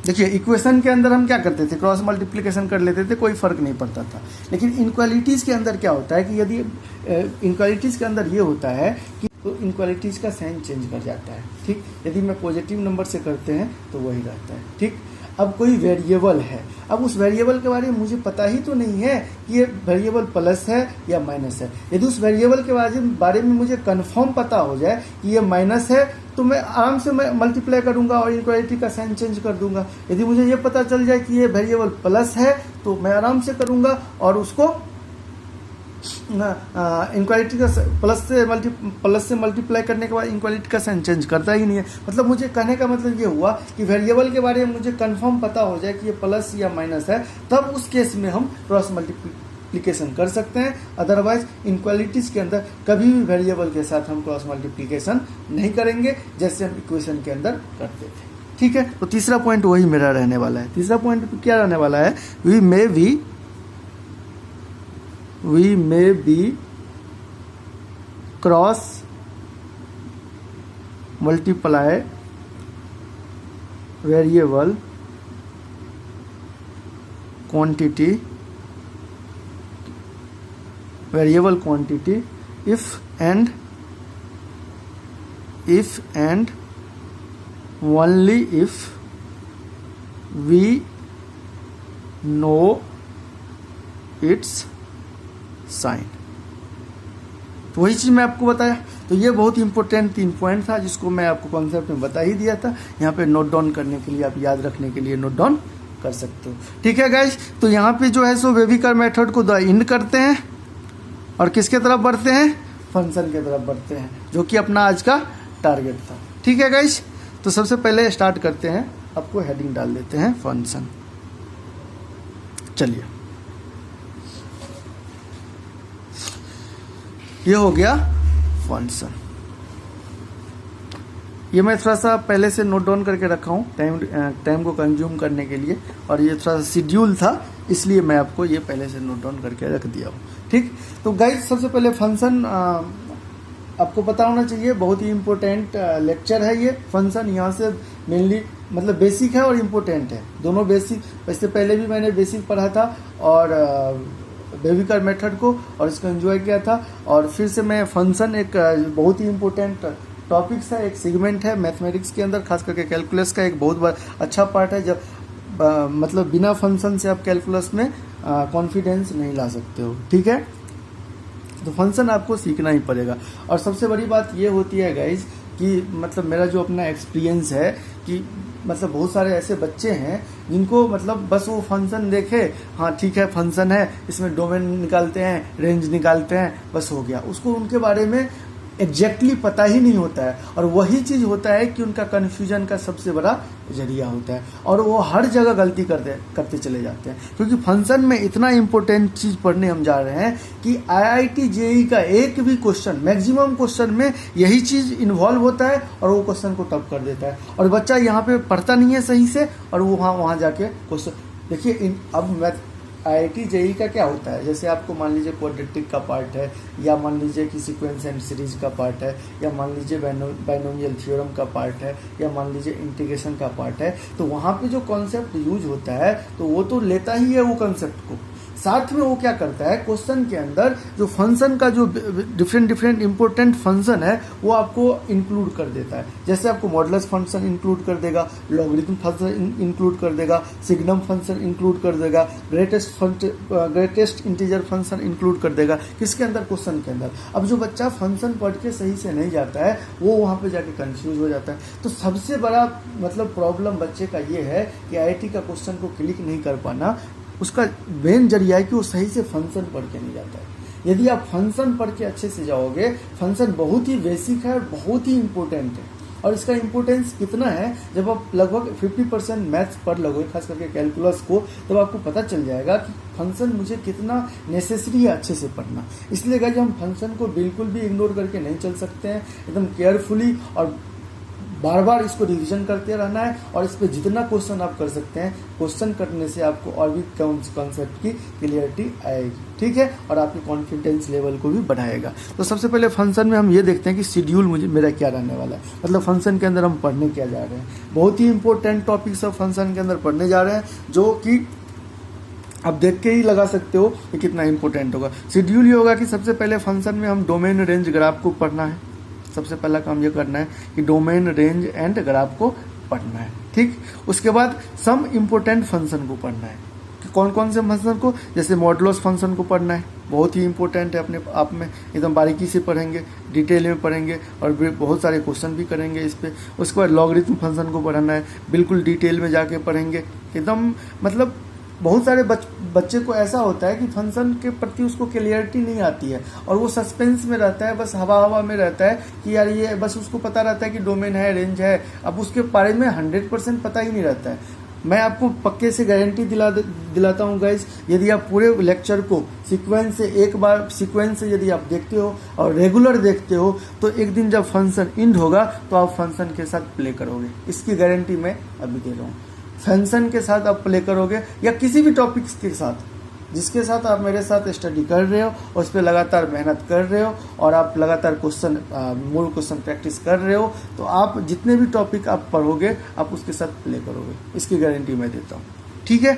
[SPEAKER 1] देखिए इक्वेशन के अंदर हम क्या करते थे, क्रॉस मल्टीप्लिकेशन कर लेते थे, कोई फर्क नहीं पड़ता था। लेकिन इनक्वालिटीज के अंदर क्या होता है कि यदि इनक्वालिटीज के अंदर ये होता है कि तो इनक्वालिटीज का साइन चेंज कर जाता है, ठीक। यदि मैं पॉजिटिव नंबर से करते हैं तो वही रहता है, ठीक। अब कोई वेरिएबल है, अब उस वेरिएबल के बारे में मुझे पता ही तो नहीं है कि ये वेरिएबल प्लस है या माइनस है। यदि उस वेरिएबल के बारे में मुझे कंफर्म पता हो जाए कि ये माइनस है तो मैं आराम से मैं मल्टीप्लाई करूंगा और इनक्वालिटी का साइन चेंज कर दूंगा। यदि मुझे ये पता चल जाए कि ये वेरिएबल प्लस है तो मैं आराम से करूंगा और उसको इनक्वालिटी का प्लस से मल्टीप्लाई करने के बाद इनक्वालिटी का साइन चेंज करता ही नहीं है। मतलब मुझे कहने का मतलब ये हुआ कि वेरिएबल के बारे में मुझे कंफर्म पता हो जाए कि ये प्लस या माइनस है, तब उस केस में हम क्रॉस मल्टीप्लिकेशन कर सकते हैं। अदरवाइज इनक्वालिटीज के अंदर कभी भी वेरिएबल के साथ हम क्रॉस मल्टीप्लिकेशन नहीं करेंगे, जैसे हम इक्वेशन के अंदर करते थे, ठीक है। तो तीसरा पॉइंट वही मेरा रहने वाला है। तीसरा पॉइंट क्या रहने वाला है, we may be cross multiply variable quantity if and only if we know its sign. तो वही चीज़ मैं आपको बताया। तो ये बहुत इंपॉर्टेंट 3 पॉइंट था जिसको मैं आपको कॉन्सेप्ट में बता ही दिया था। यहाँ पे नोट डाउन करने के लिए, आप याद रखने के लिए नोट डाउन कर सकते हो। ठीक है गाइज, तो यहाँ पे जो है सो वेविकर मेथड को इंड करते हैं और किसके तरफ बढ़ते हैं, फंक्शन की तरफ बढ़ते हैं, जो कि अपना आज का टारगेट था। ठीक है गाइज, तो सबसे पहले स्टार्ट करते हैं, आपको हेडिंग डाल देते हैं फंक्शन। चलिए, ये हो गया फंक्शन। ये मैं थोड़ा सा पहले से नोट डाउन करके रखा हूँ टाइम को कंज्यूम करने के लिए, और ये थोड़ा सा शेड्यूल था इसलिए मैं आपको ये पहले से नोट डाउन करके रख दिया हूँ। ठीक, तो गाइस सबसे पहले फंक्शन आपको पता होना चाहिए, बहुत ही इम्पोर्टेंट लेक्चर है ये फंक्शन। यहाँ से मेनली मतलब बेसिक है और इम्पोर्टेंट है, दोनों बेसिक। इससे पहले भी मैंने बेसिक पढ़ा था और वेविकर मेथड को, और इसको एंजॉय किया था। और फिर से मैं फंक्शन एक बहुत ही इम्पोर्टेंट टॉपिक्स है, एक सेगमेंट है मैथमेटिक्स के अंदर, खास करके कैलकुलस का एक बहुत अच्छा पार्ट है। जब मतलब बिना फंक्शन से आप कैलकुलस में कॉन्फिडेंस नहीं ला सकते हो। ठीक है, तो फंक्शन आपको सीखना ही पड़ेगा। और सबसे बड़ी बात ये होती है गाइज कि मतलब मेरा जो अपना एक्सपीरियंस है कि मतलब बहुत सारे ऐसे बच्चे हैं जिनको मतलब बस वो फंक्शन देखे, हाँ ठीक है फंक्शन है, इसमें डोमेन निकालते हैं, रेंज निकालते हैं, बस हो गया। उसको उनके बारे में एग्जैक्टली पता ही नहीं होता है, और वही चीज़ होता है कि उनका कन्फ्यूजन का सबसे बड़ा जरिया होता है, और वो हर जगह गलती करते चले जाते हैं। क्योंकि फंक्शन में इतना इंपॉर्टेंट चीज़ पढ़ने हम जा रहे हैं कि IIT JEE का एक भी क्वेश्चन, मैक्सिमम क्वेश्चन में यही चीज़ इन्वॉल्व होता है, और वो क्वेश्चन को टफ कर देता है, और बच्चा यहाँ पे पढ़ता नहीं है सही से, और वो वहाँ जाके क्वेश्चन देखिए। अब IIT JEE का क्या होता है, जैसे आपको मान लीजिए क्वाड्रेटिक का पार्ट है, या मान लीजिए कि सीक्वेंस एंड सीरीज का पार्ट है, या मान लीजिए बाइनोमियल थ्योरम का पार्ट है, या मान लीजिए इंटीग्रेशन का पार्ट है। तो वहाँ पे जो कॉन्सेप्ट यूज होता है तो वो तो लेता ही है वो कॉन्सेप्ट को, साथ में वो क्या करता है क्वेश्चन के अंदर जो फंक्शन का जो डिफरेंट इंपॉर्टेंट फंक्शन है वो आपको इंक्लूड कर देता है। जैसे आपको मॉडुलस फंक्शन इंक्लूड कर देगा, लॉगरिथम फंक्शन इंक्लूड कर देगा, सिग्नम फंक्शन इंक्लूड कर देगा, ग्रेटेस्ट इंटीजर फंक्शन इंक्लूड कर देगा। किसके अंदर, क्वेश्चन के अंदर। अब जो बच्चा फंक्शन पढ़ के सही से नहीं जाता है वो वहाँ पे जाके कंफ्यूज हो जाता है। तो सबसे बड़ा मतलब प्रॉब्लम बच्चे का ये है कि IIT का क्वेश्चन को क्लिक नहीं कर पाना, उसका मेन जरिया है कि वो सही से फंक्शन पढ़ के नहीं जाता है। यदि आप फंक्शन पढ़ के अच्छे से जाओगे, फंक्शन बहुत ही बेसिक है, बहुत ही इंपॉर्टेंट है। और इसका इंपॉर्टेंस कितना है, जब आप लगभग 50% मैथ्स पढ़ लोगे, खास करके कैलकुलस को, तब आपको पता चल जाएगा कि फंक्शन मुझे कितना नेसेसरी है अच्छे से पढ़ना। इसलिए गाइस हम फंक्शन को बिल्कुल भी इग्नोर करके नहीं चल सकते हैं, एकदम केयरफुली और बार बार इसको रिवीजन करते रहना है। और इस पर जितना क्वेश्चन आप कर सकते हैं, क्वेश्चन करने से आपको और भी कॉन्सेप्ट की क्लियरिटी आएगी। ठीक है, और आपके कॉन्फिडेंस लेवल को भी बढ़ाएगा। तो सबसे पहले फंक्शन में हम ये देखते हैं कि शेड्यूल मेरा क्या रहने वाला है, मतलब फंक्शन के अंदर हम पढ़ने क्या जा रहे हैं। बहुत ही इंपॉर्टेंट टॉपिक्स ऑफ फंक्शन के अंदर पढ़ने जा रहे हैं, जो कि आप देख के ही लगा सकते हो कि कितना इंपॉर्टेंट होगा। शेड्यूल ये होगा कि सबसे पहले फंक्शन में हम डोमेन रेंज ग्राफ को पढ़ना है। सबसे पहला काम ये करना है कि डोमेन रेंज एंड ग्राफ को पढ़ना है। ठीक, उसके बाद सम इम्पोर्टेंट फंक्शन को पढ़ना है कि कौन कौन से फंक्शन को, जैसे मॉडुलस फंक्शन को पढ़ना है, बहुत ही इंपॉर्टेंट है, अपने आप में एकदम बारीकी से पढ़ेंगे, डिटेल में पढ़ेंगे, और बहुत सारे क्वेश्चन भी करेंगे इस पर। उसके बाद लॉगरिथम फंक्शन को पढ़ना है, बिल्कुल डिटेल में जाके पढ़ेंगे एकदम। मतलब बहुत सारे बच्चे को ऐसा होता है कि फंक्शन के प्रति उसको क्लियरिटी नहीं आती है, और वो सस्पेंस में रहता है, बस हवा में रहता है कि यार ये बस उसको पता रहता है कि डोमेन है, रेंज है, अब उसके बारे में 100% पता ही नहीं रहता है। मैं आपको पक्के से गारंटी दिलाता हूँ गाइज, यदि आप पूरे लेक्चर को सीक्वेंस से एक बार सीक्वेंस से यदि आप देखते हो और रेगुलर देखते हो, तो एक दिन जब फंक्शन इंड होगा तो आप फंक्शन के साथ प्ले करोगे। इसकी गारंटी मैं अभी दे रहा हूँ। फंक्शन के साथ आप प्ले करोगे, या किसी भी टॉपिक्स के साथ जिसके साथ आप मेरे साथ स्टडी कर रहे हो, उस पर लगातार मेहनत कर रहे हो, और आप लगातार मूल क्वेश्चन प्रैक्टिस कर रहे हो, तो आप जितने भी टॉपिक आप पढ़ोगे आप उसके साथ प्ले करोगे, इसकी गारंटी मैं देता हूँ। ठीक है,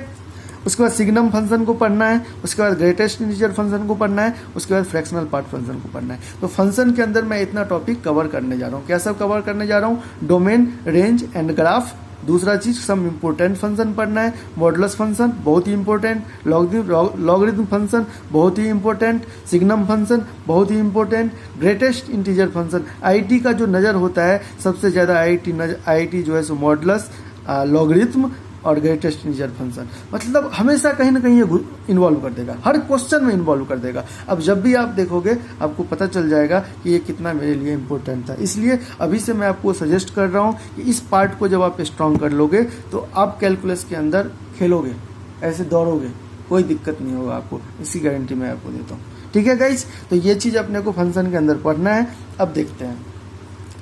[SPEAKER 1] उसके बाद सिग्नम फंक्शन को पढ़ना है, उसके बाद ग्रेटेस्ट इंटीजर फंक्शन को पढ़ना है, उसके बाद फ्रैक्शनल पार्ट फंक्शन को पढ़ना है। तो फंक्शन के अंदर मैं इतना टॉपिक कवर करने जा रहा हूँ। क्या सब कवर करने जा रहा हूँ? डोमेन, रेंज एंड ग्राफ, दूसरा चीज सम इम्पोर्टेंट फंक्शन पढ़ना है, मॉडुलस फंक्शन बहुत ही इंपॉर्टेंट, लॉगरिथम फंक्शन बहुत ही इंपॉर्टेंट, सिग्नम फंक्शन बहुत ही important, greatest integer function. IT का जो नज़र होता है सबसे ज़्यादा आईटी जो है सो मॉडुलस, लॉगरिथम और ग्रेटेस्ट इंटीजर फंक्शन, मतलब हमेशा कहीं ना कहीं ये इन्वॉल्व कर देगा, हर क्वेश्चन में इन्वॉल्व कर देगा। अब जब भी आप देखोगे आपको पता चल जाएगा कि ये कितना मेरे लिए इंपॉर्टेंट था। इसलिए अभी से मैं आपको सजेस्ट कर रहा हूँ कि इस पार्ट को जब आप स्ट्रॉन्ग कर लोगे तो आप कैलकुलस के अंदर खेलोगे, ऐसे दौड़ोगे, कोई दिक्कत नहीं होगा आपको, इसी गारंटी मैं आपको देता हूँ। ठीक है गाइज, तो ये चीज़ अपने को फंक्शन के अंदर पढ़ना है। अब देखते हैं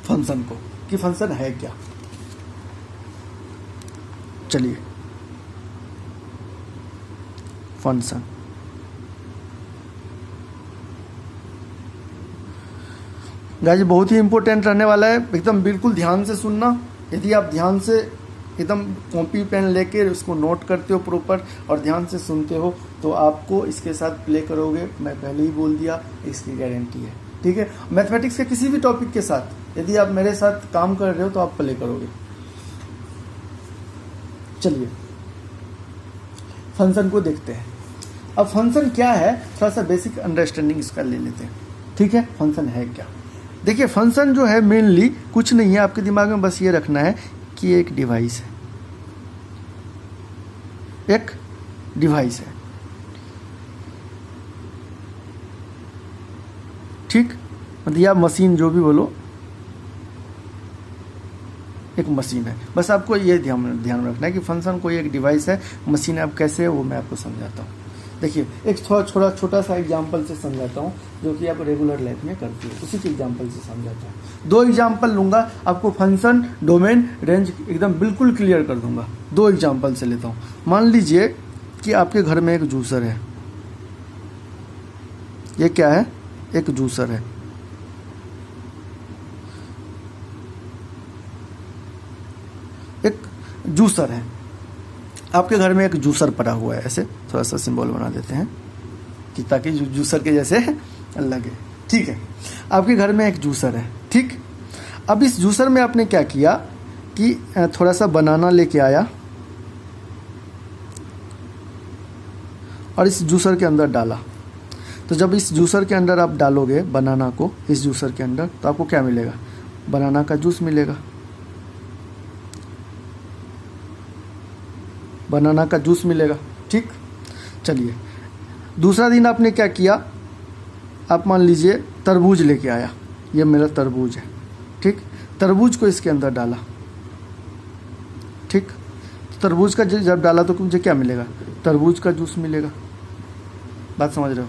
[SPEAKER 1] फंक्शन को कि फंक्शन है क्या। चलिए फंक्शन, गाइस बहुत ही इंपॉर्टेंट रहने वाला है, एकदम बिल्कुल ध्यान से सुनना। यदि आप ध्यान से एकदम कॉपी पेन लेके उसको नोट करते हो प्रॉपर और ध्यान से सुनते हो तो आपको इसके साथ प्ले करोगे, मैं पहले ही बोल दिया, इसकी गारंटी है। ठीक है, मैथमेटिक्स के किसी भी टॉपिक के साथ यदि आप मेरे साथ काम कर रहे हो तो आप प्ले करोगे। चलिए फंक्शन को देखते हैं। अब फंक्शन क्या है थोड़ा सा बेसिक अंडरस्टैंडिंग इसका ले लेते हैं। ठीक है, फंक्शन है क्या। देखिए फंक्शन जो है मेनली कुछ नहीं है, आपके दिमाग में बस ये रखना है कि एक डिवाइस है, एक डिवाइस है। ठीक, मतलब या मशीन जो भी बोलो, एक मशीन है। बस आपको ये ध्यान रखना है कि फंक्शन कोई एक डिवाइस है, मशीन अब कैसे है वो मैं आपको समझाता हूँ। देखिए एक छोटा सा एग्जांपल से समझाता हूँ जो कि आप रेगुलर लाइफ में करते हो, उसी के एग्जांपल से समझाता हूँ। 2 एग्जांपल लूँगा, आपको फंक्शन, डोमेन, रेंज एकदम बिल्कुल क्लियर कर दूंगा। 2 एग्जांपल से लेता हूँ। मान लीजिए कि आपके घर में एक जूसर है। ये क्या है? एक जूसर है। एक जूसर है, आपके घर में एक जूसर पड़ा हुआ है। ऐसे थोड़ा सा सिंबल बना देते हैं कि ताकि जूसर के जैसे लगे। ठीक है, आपके घर में एक जूसर है। ठीक, अब इस जूसर में आपने क्या किया कि थोड़ा सा बनाना लेके आया और इस जूसर के अंदर डाला। तो जब इस जूसर के अंदर आप डालोगे बनाना को इस जूसर के अंदर, तो आपको क्या मिलेगा? बनाना का जूस मिलेगा। बनाना का जूस मिलेगा। ठीक, चलिए दूसरा दिन आपने क्या किया, आप मान लीजिए तरबूज लेके आया। ये मेरा तरबूज है। ठीक, तरबूज को इसके अंदर डाला। ठीक, तरबूज का जब डाला तो मुझे क्या मिलेगा? तरबूज का जूस मिलेगा। बात समझ रहे हो?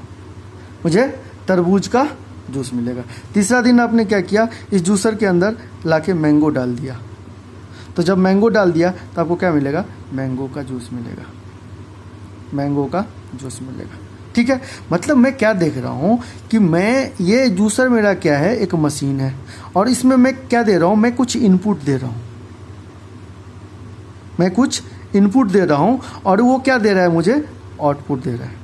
[SPEAKER 1] मुझे तरबूज का जूस मिलेगा। तीसरा दिन आपने क्या किया, इस जूसर के अंदर लाके मैंगो डाल दिया। तो जब मैंगो डाल दिया तो आपको क्या मिलेगा? मैंगो का जूस मिलेगा। मैंगो का जूस मिलेगा। ठीक है, मतलब मैं क्या देख रहा हूँ कि मैं ये जूसर मेरा क्या है? एक मशीन है और इसमें मैं क्या दे रहा हूँ? मैं कुछ इनपुट दे रहा हूँ। मैं कुछ इनपुट दे रहा हूँ और वो क्या दे रहा है? मुझे आउटपुट दे रहा है।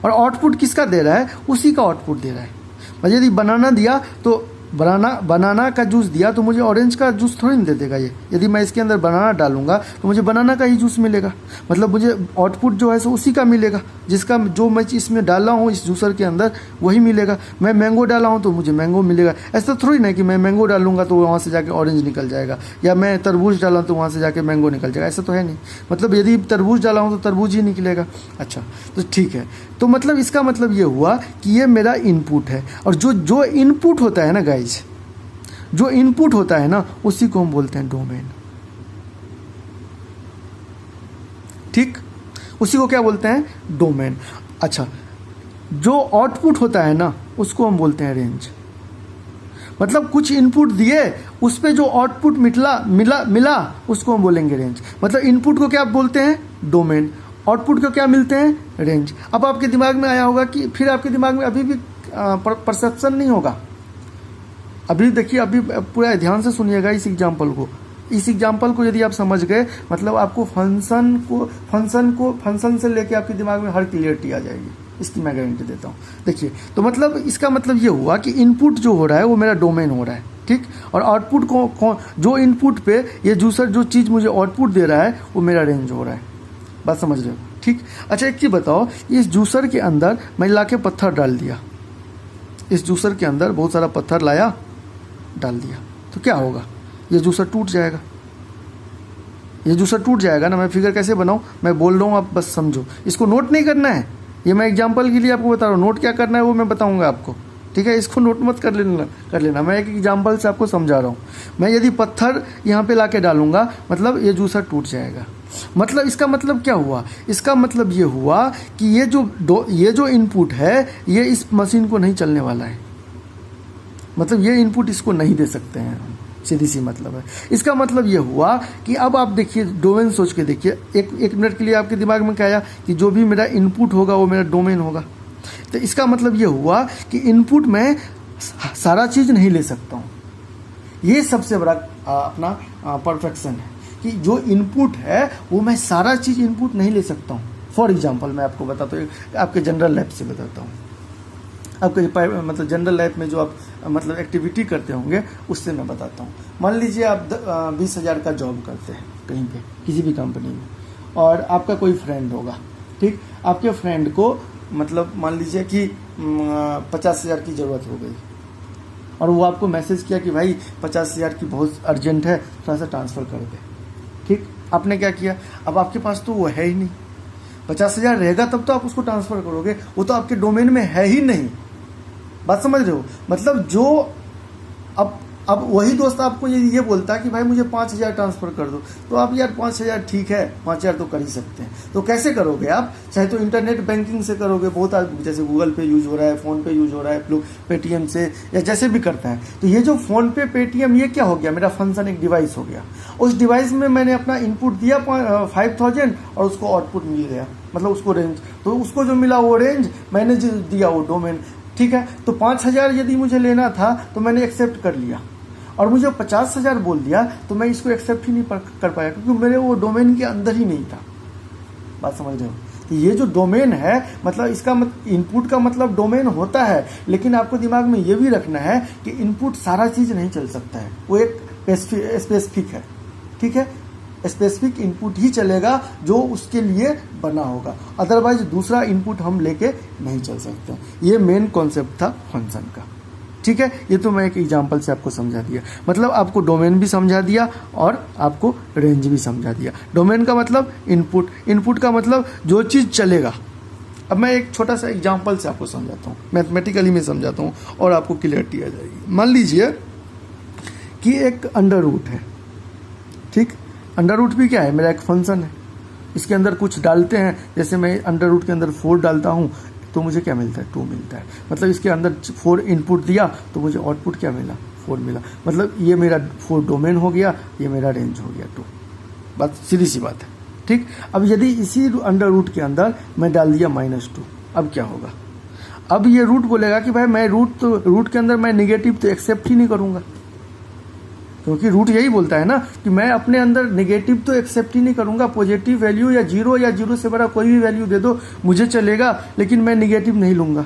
[SPEAKER 1] और आउटपुट किसका दे रहा है? उसी का आउटपुट दे रहा है। मतलब यदि बनाना दिया तो बनाना का जूस दिया तो मुझे ऑरेंज का जूस थोड़ी नहीं दे देगा ये। यदि मैं इसके अंदर बनाना डालूंगा तो मुझे बनाना का ही जूस मिलेगा। मतलब मुझे आउटपुट जो है सो उसी का मिलेगा, जिसका जो मैं इसमें डाला हूँ इस जूसर के अंदर वही मिलेगा। मैं मैंगो डाला हूँ तो मुझे मैंगो मिलेगा। ऐसा थोड़ी नहीं कि मैं मैंगो डालूंगा तो वहाँ से जाके ऑरेंज निकल जाएगा, या मैं तरबूज डाला तो वहाँ से जाके मैंगो निकल जाएगा। ऐसा तो है नहीं। मतलब यदि तरबूज डाला हूँ तो तरबूज ही निकलेगा। अच्छा, तो ठीक है, तो मतलब इसका मतलब ये हुआ कि ये मेरा इनपुट है। और जो इनपुट होता है ना गाइज, जो इनपुट होता है ना उसी को हम बोलते हैं डोमेन। ठीक, उसी को क्या बोलते हैं? डोमेन। अच्छा, जो आउटपुट होता है ना उसको हम बोलते हैं रेंज। मतलब कुछ इनपुट दिए, उस पे जो आउटपुट मिला उसको हम बोलेंगे रेंज। मतलब इनपुट को क्या बोलते हैं? डोमेन। आउटपुट को क्या मिलते हैं? रेंज। अब आपके दिमाग में आया होगा कि फिर आपके दिमाग में अभी भी परसेप्शन नहीं होगा। अभी देखिए, अभी पूरा ध्यान से सुनिएगा इस एग्जाम्पल को। इस एग्जाम्पल को यदि आप समझ गए, मतलब आपको फंक्शन से लेके आपके दिमाग में हर क्लियरिटी आ जाएगी। इसकी मैं गारंटी देता हूँ। देखिए, तो मतलब इसका मतलब ये हुआ कि इनपुट जो हो रहा है वो मेरा डोमेन हो रहा है, ठीक, और आउटपुट को जो इनपुट पे ये जूसर जो चीज़ मुझे आउटपुट दे रहा है वो मेरा रेंज हो रहा है। बात समझ रहे हो, ठीक। अच्छा, एक चीज़ बताओ, इस जूसर के अंदर मैं ला के पत्थर डाल दिया, इस जूसर के अंदर बहुत सारा पत्थर लाया डाल दिया, तो क्या होगा? ये जूसर टूट जाएगा, ये जूसर टूट जाएगा ना। मैं फिगर कैसे बनाऊं, मैं बोल रहा हूँ, आप बस समझो, इसको नोट नहीं करना है, ये मैं एग्जांपल के लिए आपको बता रहा हूँ, नोट क्या करना है वो मैं बताऊंगा आपको, ठीक है। इसको नोट मत कर लेना, मैं एक एग्जांपल से आपको समझा रहा हूँ। मैं यदि पत्थर यहाँ पे लाके डालूंगा, मतलब ये जूसर टूट जाएगा। मतलब इसका मतलब क्या हुआ? इसका मतलब ये हुआ कि ये जो इनपुट है ये इस मशीन को नहीं चलने वाला है, मतलब ये इनपुट इसको नहीं दे सकते हैं हम, सीधी सी मतलब है। इसका मतलब ये हुआ कि अब आप देखिए, डोमेन सोच के देखिए, एक मिनट के लिए आपके दिमाग में क्या आया कि जो भी मेरा इनपुट होगा वो मेरा डोमेन होगा। तो इसका मतलब ये हुआ कि इनपुट में सारा चीज़ नहीं ले सकता हूँ। ये सबसे बड़ा अपना परफेक्शन है कि जो इनपुट है वो मैं सारा चीज़ इनपुट नहीं ले सकता हूँ। फॉर एग्जांपल मैं आपको बताता हूँ, आपके जनरल लाइफ से बताता हूँ, आपके मतलब जनरल लाइफ में जो आप मतलब एक्टिविटी करते होंगे उससे मैं बताता हूँ। मान लीजिए आप 20,000 का जॉब करते हैं कहीं पे, किसी भी कंपनी में, और आपका कोई फ्रेंड होगा, ठीक। आपके फ्रेंड को मतलब मान लीजिए कि 50,000 की ज़रूरत हो गई, और वो आपको मैसेज किया कि भाई 50,000 की बहुत अर्जेंट है, थोड़ा सा ट्रांसफ़र कर दे, ठीक। आपने क्या किया? अब आपके पास तो वो है ही नहीं, 50,000 रहेगा तब तो आप उसको ट्रांसफ़र करोगे, वो तो आपके डोमेन में है ही नहीं। बात समझ रहे हो? मतलब जो अब वही दोस्त आपको ये बोलता है कि भाई मुझे 5,000 ट्रांसफ़र कर दो, तो आप यार 5,000 ठीक है, 5,000 तो कर ही सकते हैं। तो कैसे करोगे आप? चाहे तो इंटरनेट बैंकिंग से करोगे, बहुत आदमी जैसे गूगल पे यूज हो रहा है, फ़ोन पे यूज हो रहा है, लोग पेटीएम से या जैसे भी करता है। तो ये जो फ़ोन पे, पेटीएम, ये क्या हो गया? मेरा फंक्शन एक डिवाइस हो गया। उस डिवाइस में मैंने अपना इनपुट दिया 5,000 और उसको आउटपुट मिल गया, मतलब उसको रेंज, तो उसको जो मिला वो रेंज मैंने जो दिया वो डोमेन, ठीक है। तो 5,000 यदि मुझे लेना था तो मैंने एक्सेप्ट कर लिया, और मुझे 50,000 बोल दिया तो मैं इसको एक्सेप्ट ही नहीं कर पाया, क्योंकि मेरे वो डोमेन के अंदर ही नहीं था। बात समझ रहे हो? तो ये जो डोमेन है, मतलब इसका इनपुट का मतलब डोमेन होता है, लेकिन आपको दिमाग में ये भी रखना है कि इनपुट सारा चीज़ नहीं चल सकता है, वो एक स्पेसिफिक है, ठीक है। स्पेसिफिक इनपुट ही चलेगा जो उसके लिए बना होगा, अदरवाइज दूसरा इनपुट हम लेके नहीं चल सकते। ये मेन कॉन्सेप्ट था फंक्शन का, ठीक है। ये तो मैं एक एग्जांपल से आपको समझा दिया, मतलब आपको डोमेन भी समझा दिया और आपको रेंज भी समझा दिया। डोमेन का मतलब इनपुट, इनपुट का मतलब जो चीज़ चलेगा। अब मैं एक छोटा सा एग्जांपल से आपको समझाता हूँ, मैथमेटिकली में समझाता हूँ और आपको क्लियरिटी आ जाएगी। मान लीजिए कि एक अंडर रूट है, ठीक। अंडर रूट भी क्या है? मेरा एक फंक्शन है, इसके अंदर कुछ डालते हैं, जैसे मैं अंडर रूट के अंदर 4 डालता हूँ तो मुझे क्या मिलता है? 2 मिलता है। मतलब इसके अंदर 4 इनपुट दिया तो मुझे आउटपुट क्या मिला? 4 मिला। मतलब ये मेरा 4 डोमेन हो गया, ये मेरा रेंज हो गया 2। बात सीधी सी बात है, ठीक। अब यदि इसी अंडर रूट के अंदर मैं डाल दिया -2, अब क्या होगा? अब ये रूट बोलेगा कि भाई मैं रूट के अंदर मैं निगेटिव तो एक्सेप्ट ही नहीं करूँगा, क्योंकि रूट यही बोलता है ना कि मैं अपने अंदर नेगेटिव तो एक्सेप्ट ही नहीं करूंगा। पॉजिटिव वैल्यू या जीरो से बड़ा कोई भी वैल्यू दे दो मुझे चलेगा, लेकिन मैं नेगेटिव नहीं लूंगा।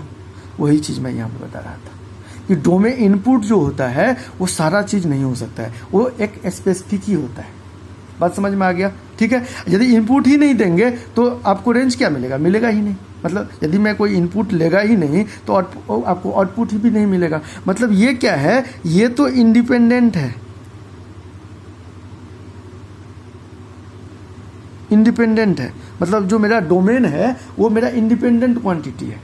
[SPEAKER 1] वही चीज़ मैं यहाँ पर बता रहा था कि डोमेन इनपुट जो होता है वो सारा चीज़ नहीं हो सकता है, वो एक स्पेसिफिक ही होता है। बात समझ में आ गया, ठीक है। यदि इनपुट ही नहीं देंगे तो आपको रेंज क्या मिलेगा? मिलेगा ही नहीं। मतलब यदि मैं कोई इनपुट लेगा ही नहीं तो आपको आउटपुट ही भी नहीं मिलेगा। मतलब ये क्या है? ये तो इंडिपेंडेंट है, इंडिपेंडेंट है। मतलब जो मेरा डोमेन है वो मेरा इंडिपेंडेंट क्वांटिटी है,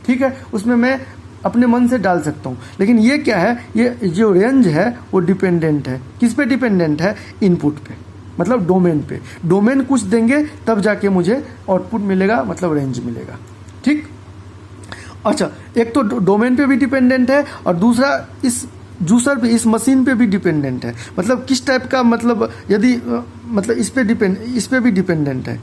[SPEAKER 1] ठीक है। उसमें मैं अपने मन से डाल सकता हूँ। लेकिन ये क्या है? ये जो रेंज है वो डिपेंडेंट है। किस पे डिपेंडेंट है? इनपुट पे, मतलब डोमेन पे। डोमेन कुछ देंगे तब जाके मुझे आउटपुट मिलेगा, मतलब रेंज मिलेगा, ठीक। अच्छा, एक तो डोमेन पे भी डिपेंडेंट है और दूसरा इस जूसर पे, इस मशीन पे भी डिपेंडेंट है। मतलब किस टाइप का? मतलब यदि मतलब इस पे भी डिपेंडेंट है।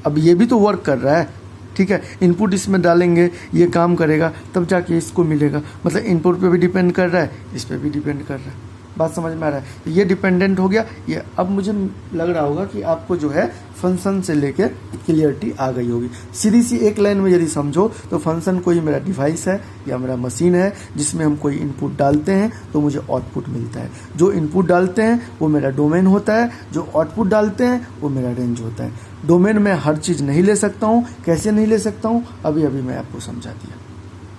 [SPEAKER 1] अब ये भी तो वर्क कर रहा है, ठीक है। इनपुट इसमें डालेंगे, ये काम करेगा, तब जाके इसको मिलेगा। मतलब इनपुट पे भी डिपेंड कर रहा है, इस पे भी डिपेंड कर रहा है। बात समझ में आ रहा है? ये डिपेंडेंट हो गया ये। अब मुझे लग रहा होगा कि आपको जो है फंक्शन से लेके क्लियरिटी आ गई होगी। सीधी सी एक लाइन में यदि समझो तो फंक्शन कोई मेरा डिवाइस है या मेरा मशीन है जिसमें हम कोई इनपुट डालते हैं तो मुझे आउटपुट मिलता है। जो इनपुट डालते हैं वो मेरा डोमेन होता है, जो आउटपुट डालते हैं वो मेरा रेंज होता है। डोमेन में हर चीज़ नहीं ले सकता हूँ। कैसे नहीं ले सकता हूँ अभी अभी मैं आपको समझा दिया,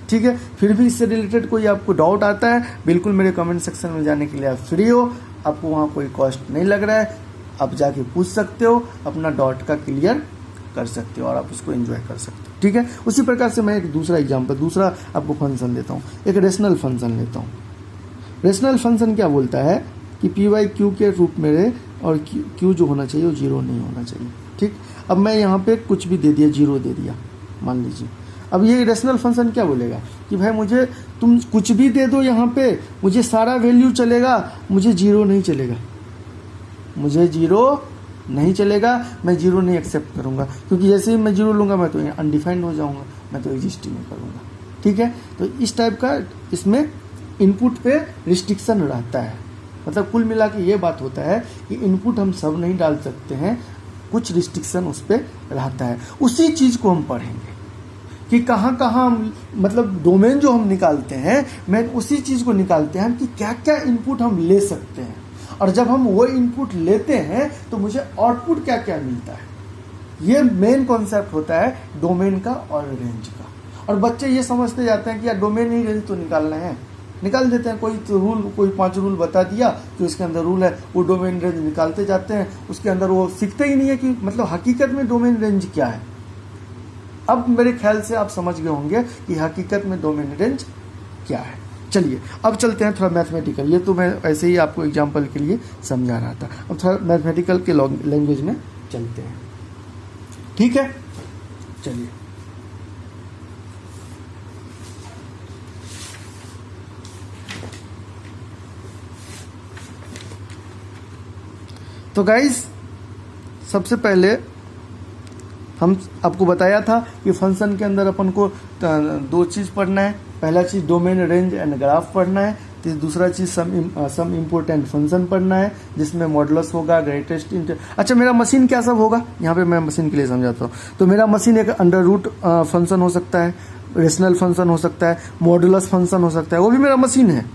[SPEAKER 1] ठीक है। फिर भी इससे रिलेटेड कोई आपको डाउट आता है, बिल्कुल मेरे कमेंट सेक्शन में जाने के लिए आप फ्री हो, आपको वहाँ कोई कॉस्ट नहीं लग रहा है, आप जाके पूछ सकते हो, अपना डाउट का क्लियर कर सकते हो और आप उसको एंजॉय कर सकते हो, ठीक है। उसी प्रकार से मैं एक दूसरा एग्जाम्पल, दूसरा आपको फंक्शन देता हूँ, एक रेशनल फंक्शन लेता हूँ। रेशनल फंक्शन क्या बोलता है कि पी वाई क्यू के रूप में रहे और क्यू जो होना चाहिए वो जीरो नहीं होना चाहिए, ठीक। अब मैं यहाँ पे कुछ भी दे दिया, जीरो दे दिया मान लीजिए। अब ये रेशनल फंक्शन क्या बोलेगा कि भाई मुझे तुम कुछ भी दे दो यहाँ पे, मुझे सारा वैल्यू चलेगा, मुझे जीरो नहीं चलेगा, मुझे जीरो नहीं चलेगा, मैं जीरो नहीं एक्सेप्ट करूँगा, क्योंकि जैसे ही मैं जीरो लूँगा मैं तो अनडिफाइंड हो जाऊँगा, मैं तो एग्जिस्ट ही नहीं करूँगा, ठीक है। तो इस टाइप का इसमें इनपुट पे रिस्ट्रिक्शन रहता है। मतलब कुल मिला के ये बात होता है कि इनपुट हम सब नहीं डाल सकते हैं, कुछ रिस्ट्रिक्शन उस पर रहता है। उसी चीज़ को हम पढ़ेंगे कि कहाँ कहाँ मतलब डोमेन जो हम निकालते हैं, मैं उसी चीज़ को निकालते हैं कि क्या क्या इनपुट हम ले सकते हैं, और जब हम वो इनपुट लेते हैं तो मुझे आउटपुट क्या क्या मिलता है। ये मेन कॉन्सेप्ट होता है डोमेन का और रेंज का। और बच्चे ये समझते जाते हैं कि यार डोमेन ही रेंज तो निकालना है, निकाल देते हैं। कोई तो रूल, कोई 5 रूल बता दिया कि उसके अंदर रूल है, वो डोमेन रेंज निकालते जाते हैं, उसके अंदर वो सीखते ही नहीं है कि मतलब हकीकत में डोमेन रेंज क्या है। अब मेरे ख्याल से आप समझ गए होंगे कि हकीकत में डोमेन रेंज क्या है। चलिए अब चलते हैं थोड़ा मैथमेटिकल। ये तो मैं ऐसे ही आपको एग्जांपल के लिए समझा रहा था, अब थोड़ा मैथमेटिकल के लैंग्वेज में चलते हैं, ठीक है। चलिए तो गाइस सबसे पहले हम आपको बताया था कि फंक्शन के अंदर अपन को 2 चीज़ पढ़ना है। पहला चीज़ डोमेन रेंज एंड ग्राफ पढ़ना है, तो दूसरा चीज़ सम इम्पोर्टेंट फंक्शन पढ़ना है जिसमें मॉडुलस होगा, ग्रेटेस्ट अच्छा मेरा मशीन क्या सब होगा, यहाँ पे मैं मशीन के लिए समझाता हूँ। तो मेरा मशीन एक अंडर रूट फंक्शन हो सकता है, रेशनल फंक्शन हो सकता है, मॉडुलस फंक्शन हो सकता है, वो भी मेरा मशीन है।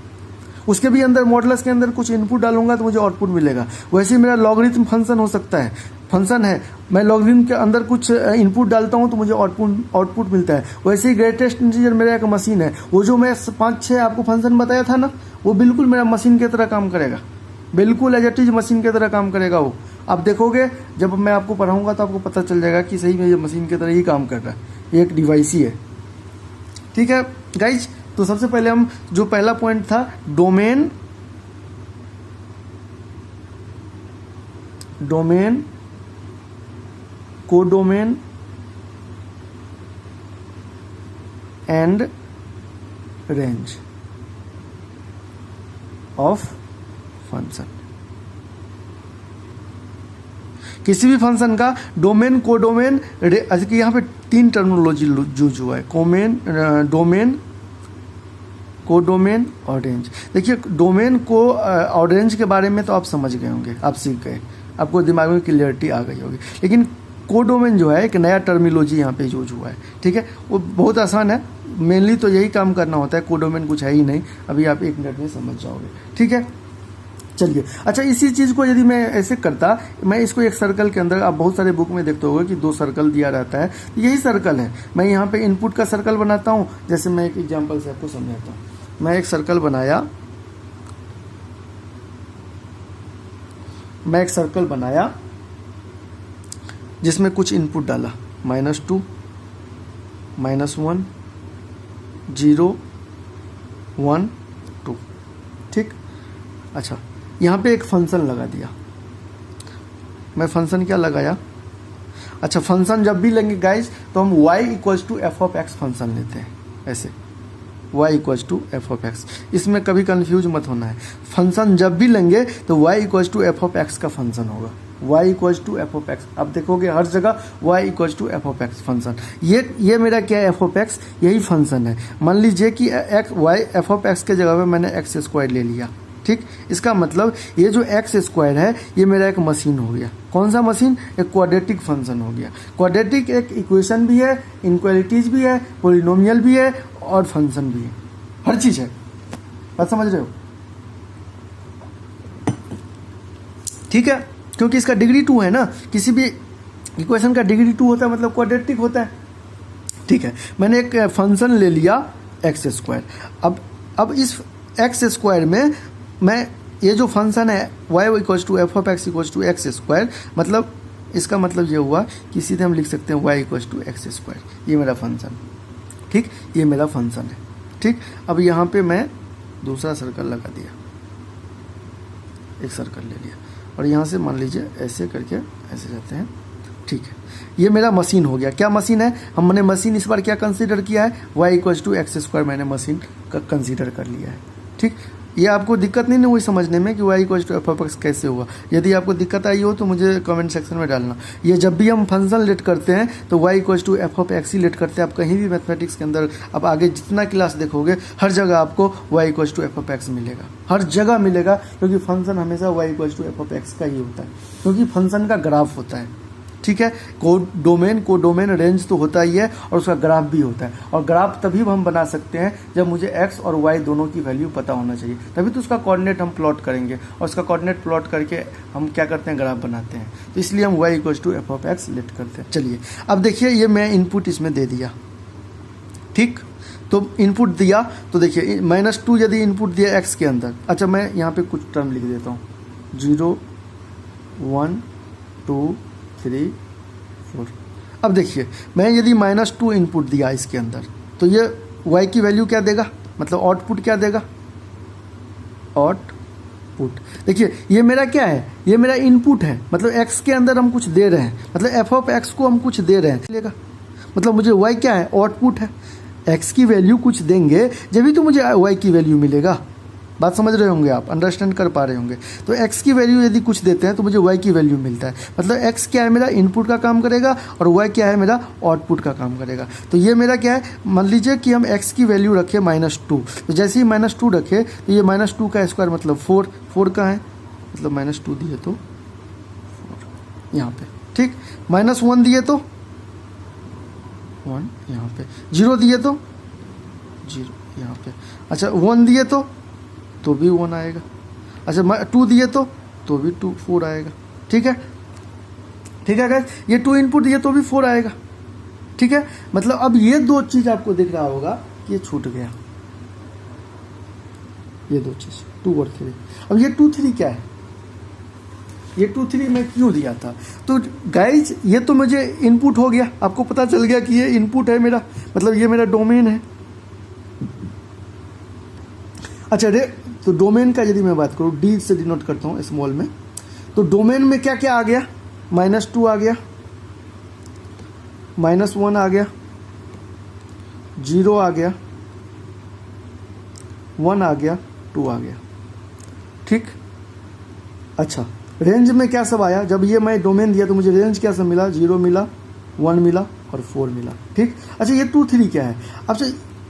[SPEAKER 1] उसके भी अंदर मॉडुलस के अंदर कुछ इनपुट डालूंगा तो मुझे आउटपुट मिलेगा। वैसे ही मेरा लॉगरिथम फंक्शन हो सकता है, फंक्शन है, मैं लॉगरिथम के अंदर कुछ इनपुट डालता हूं तो मुझे आउटपुट मिलता है। वैसे ही ग्रेटेस्ट इंटीजर मेरा एक मशीन है, वो जो मैं 5-6 आपको फंक्शन बताया था ना, वो बिल्कुल मेरा मशीन की तरह काम करेगा, बिल्कुल एज इट इज मशीन की तरह काम करेगा। वो आप देखोगे जब मैं आपको पढ़ाऊंगा तो आपको पता चल जाएगा कि सही में ये मशीन की तरह ही काम कर रहा है, ये एक डिवाइस ही है, ठीक है गाइज। तो सबसे पहले हम जो पहला पॉइंट था domain codomain and range of function. किसी भी फंक्शन का डोमेन, कोडोमेन, यहाँ पे 3 टर्मिनोलॉजी यूज हुआ है, डोमेन, कोडोमेन और रेंज। देखिए डोमेन को और रेंज के बारे में तो आप समझ गए होंगे, आप सीख गए, आपको दिमाग में क्लियरिटी आ गई होगी। लेकिन कोडोमेन जो है एक नया टर्मिनोलॉजी यहाँ पे यूज हुआ है, ठीक है। वो बहुत आसान है, मेनली तो यही काम करना होता है, कोडोमेन कुछ है ही नहीं, अभी आप 1 मिनट में समझ जाओगे, ठीक है। चलिए अच्छा, इसी चीज़ को यदि मैं ऐसे करता, मैं इसको एक सर्कल के अंदर, आप बहुत सारे बुक में देखते होगे कि 2 सर्कल दिया रहता है, यही सर्कल है। मैं यहाँ पे इनपुट का सर्कल बनाता हूँ, जैसे मैं एक एग्जांपल से आपको समझाता हूँ। मैं एक सर्कल बनाया, जिसमें कुछ इनपुट डाला, -2, -1, 0, 1, 2, ठीक। अच्छा यहाँ पे एक फंक्शन लगा दिया, मैं फंक्शन क्या लगाया, अच्छा फंक्शन जब भी लेंगे गाइज तो हम y = f(x) फंक्शन लेते हैं, ऐसे y = f(x). इसमें कभी कंफ्यूज मत होना है, फंक्शन जब भी लेंगे तो y = f(x) का फंक्शन होगा, y = f(x). आप देखोगे हर जगह y = f(x) फंक्शन। ये मेरा क्या है, f(x), यही फंक्शन है। मान लीजिए कि y f(x) के जगह पे मैंने x² ले लिया, ठीक, इसका मतलब ये जो एक्स स्क्वायर है ये मेरा एक मशीन हो गया। कौन सा मशीन? एक क्वाड्रेटिक फंक्शन हो गया। क्वाड्रेटिक एक इक्वेशन भी है, इनक्वालिटीज भी है, पोलिनोमियल भी है और फंक्शन भी है, हर चीज है। बात समझ रहे हो? ठीक है, क्योंकि इसका डिग्री 2 है ना, किसी भी इक्वेशन का डिग्री 2 होता है मतलब क्वाड्रेटिक होता है। ठीक है, मैंने एक फंक्शन ले लिया एक्स स्क्वायर। अब इस एक्स स्क्वायर में मैं ये जो फंक्शन है y equals to f of x equals to x square, मतलब इसका मतलब ये हुआ कि सीधे हम लिख सकते हैं y equals to x square. ये मेरा फंक्शन, ठीक, ये मेरा फंक्शन है। ठीक, अब यहाँ पे मैं दूसरा सर्कल लगा दिया, एक सर्कल ले लिया और यहाँ से मान लीजिए ऐसे करके ऐसे जाते हैं। ठीक है, ये मेरा मशीन हो गया। क्या मशीन है? हमने मशीन इस बार क्या कंसीडर किया है? y equals to x square मैंने मशीन का कंसीडर कर लिया है। ठीक, ये आपको दिक्कत नहीं हुई समझने में कि y equals to f of x कैसे हुआ? यदि आपको दिक्कत आई हो तो मुझे कमेंट सेक्शन में डालना। ये जब भी हम फंक्शन लेट करते हैं तो y equals to f of x ही लेट करते हैं। आप कहीं भी मैथमेटिक्स के अंदर आप आगे जितना क्लास देखोगे हर जगह आपको y equals to f of x मिलेगा, हर जगह मिलेगा, क्योंकि फंक्शन हमेशा y equals to f of x का ही होता है, क्योंकि फंक्शन का ग्राफ होता है। ठीक है, को डोमेन रेंज तो होता ही है और उसका ग्राफ भी होता है। और ग्राफ तभी हम बना सकते हैं जब मुझे x और y दोनों की वैल्यू पता होना चाहिए, तभी तो उसका कोऑर्डिनेट हम प्लॉट करेंगे और उसका कोऑर्डिनेट प्लॉट करके हम क्या करते हैं? ग्राफ बनाते हैं। तो इसलिए हम y equals to f of x let करते हैं। चलिए अब देखिए, ये मैं इनपुट इसमें दे दिया। ठीक, तो इनपुट दिया तो देखिए -2 यदि इनपुट दिया x के अंदर। अच्छा, मैं यहाँ पे कुछ टर्म लिख देता हूँ, 0 1 2 3 4। अब देखिए, मैं यदि -2 इनपुट दिया इसके अंदर तो ये y की वैल्यू क्या देगा? मतलब आउटपुट क्या देगा? आउटपुट। देखिए ये मेरा क्या है? ये मेरा इनपुट है, मतलब x के अंदर हम कुछ दे रहे हैं, मतलब f ऑफ x को हम कुछ दे रहे हैं, मतलब मुझे y क्या है? आउटपुट है। x की वैल्यू कुछ देंगे जब भी तो मुझे y की वैल्यू मिलेगा। बात समझ रहे होंगे आप, अंडरस्टैंड कर पा रहे होंगे। तो x की वैल्यू यदि कुछ देते हैं तो मुझे y की वैल्यू मिलता है, मतलब x क्या है? मेरा इनपुट का काम करेगा और y क्या है? मेरा आउटपुट का काम करेगा। तो ये मेरा क्या है? मान लीजिए कि हम x की वैल्यू रखे -2, तो जैसे ही -2 रखे तो ये -2 का स्क्वायर मतलब 4 का है, मतलब -2 दिए तो 4 यहाँ पे। ठीक, -1 दिए तो 1 यहाँ पे, 0 दिए तो 0 यहाँ पे। अच्छा, 1 दिए तो भी 1 आएगा। अच्छा, 2 दिए तो भी 4 आएगा। ठीक है, ठीक है गाइस, ये 2 इनपुट दिए तो भी 4 आएगा। ठीक है, मतलब अब ये दो चीज आपको दिख रहा होगा कि ये छूट गया, ये दो चीज 2 और 3। अब ये 2 3 क्या है? ये 2 3 मैं क्यों दिया था? तो गाइज ये तो मुझे इनपुट हो गया, आपको पता चल गया कि ये इनपुट है मेरा, मतलब ये मेरा डोमेन है। अच्छा, तो डोमेन का यदि मैं बात करूँ, डी से डिनोट करता हूँ स्मॉल में, तो डोमेन में क्या क्या आ गया? -2 आ गया, -1 आ गया, 0 आ गया, 1 आ गया, 2 आ गया। ठीक, अच्छा, रेंज में क्या सब आया? जब ये मैं डोमेन दिया तो मुझे रेंज क्या सब मिला? 0 मिला, 1 मिला और 4 मिला। ठीक, अच्छा, ये 2 3 क्या है? अब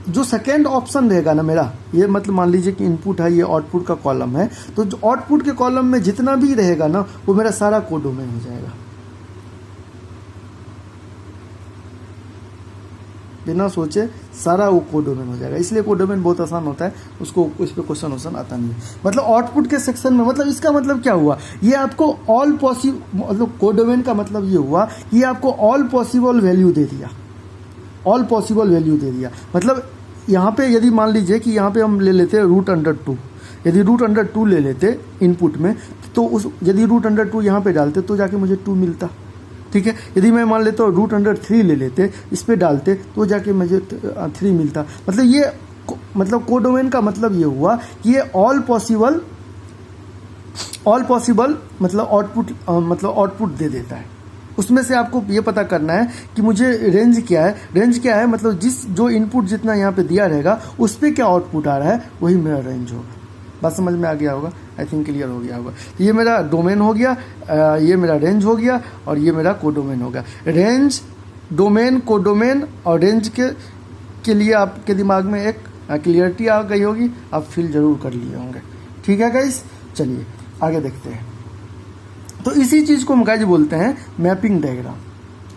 [SPEAKER 1] जो सेकेंड ऑप्शन रहेगा ना मेरा, ये मतलब मान लीजिए कि इनपुट है, ये आउटपुट का कॉलम है, तो जो आउटपुट के कॉलम में जितना भी रहेगा ना वो मेरा सारा कोडोमेन हो जाएगा, बिना सोचे सारा वो कोडोमेन हो जाएगा। इसलिए कोडोमेन बहुत आसान होता है, उसको उस पर क्वेश्चन आता नहीं है। मतलब आउटपुट के सेक्शन में, मतलब इसका मतलब क्या हुआ? ये आपको ऑल पॉसिबल, मतलब कोडोमेन का मतलब ये हुआ कि ये आपको ऑल पॉसिबल वैल्यू दे दिया, ऑल पॉसिबल वैल्यू दे दिया। मतलब यहाँ पे यदि मान लीजिए कि यहाँ पे हम ले लेते √2, यदि √2 ले लेते इनपुट में, तो उस यदि √2 यहाँ पे डालते तो जाके मुझे 2 मिलता। ठीक है, यदि मैं मान लेता हूँ √3 ले लेते, इस पे डालते तो जाके मुझे 3 मिलता। मतलब ये मतलब कोडोमेन का मतलब ये हुआ कि ये ऑल पॉसिबल मतलब आउटपुट दे देता है। उसमें से आपको ये पता करना है कि मुझे रेंज क्या है। रेंज क्या है? मतलब जो इनपुट जितना यहाँ पे दिया रहेगा उस पर क्या आउटपुट आ रहा है वही मेरा रेंज होगा। बात समझ में आ गया होगा, आई थिंक क्लियर हो गया होगा। तो ये मेरा डोमेन हो गया, ये मेरा रेंज हो गया और ये मेरा कोडोमेन हो गया। रेंज, डोमेन, कोडोमेन और रेंज के लिए आपके दिमाग में एक क्लियरिटी आ गई होगी, आप फील जरूर कर लिए होंगे। ठीक है गाइस, चलिए आगे देखते हैं। तो इसी चीज को हम गाइस बोलते हैं मैपिंग डायग्राम।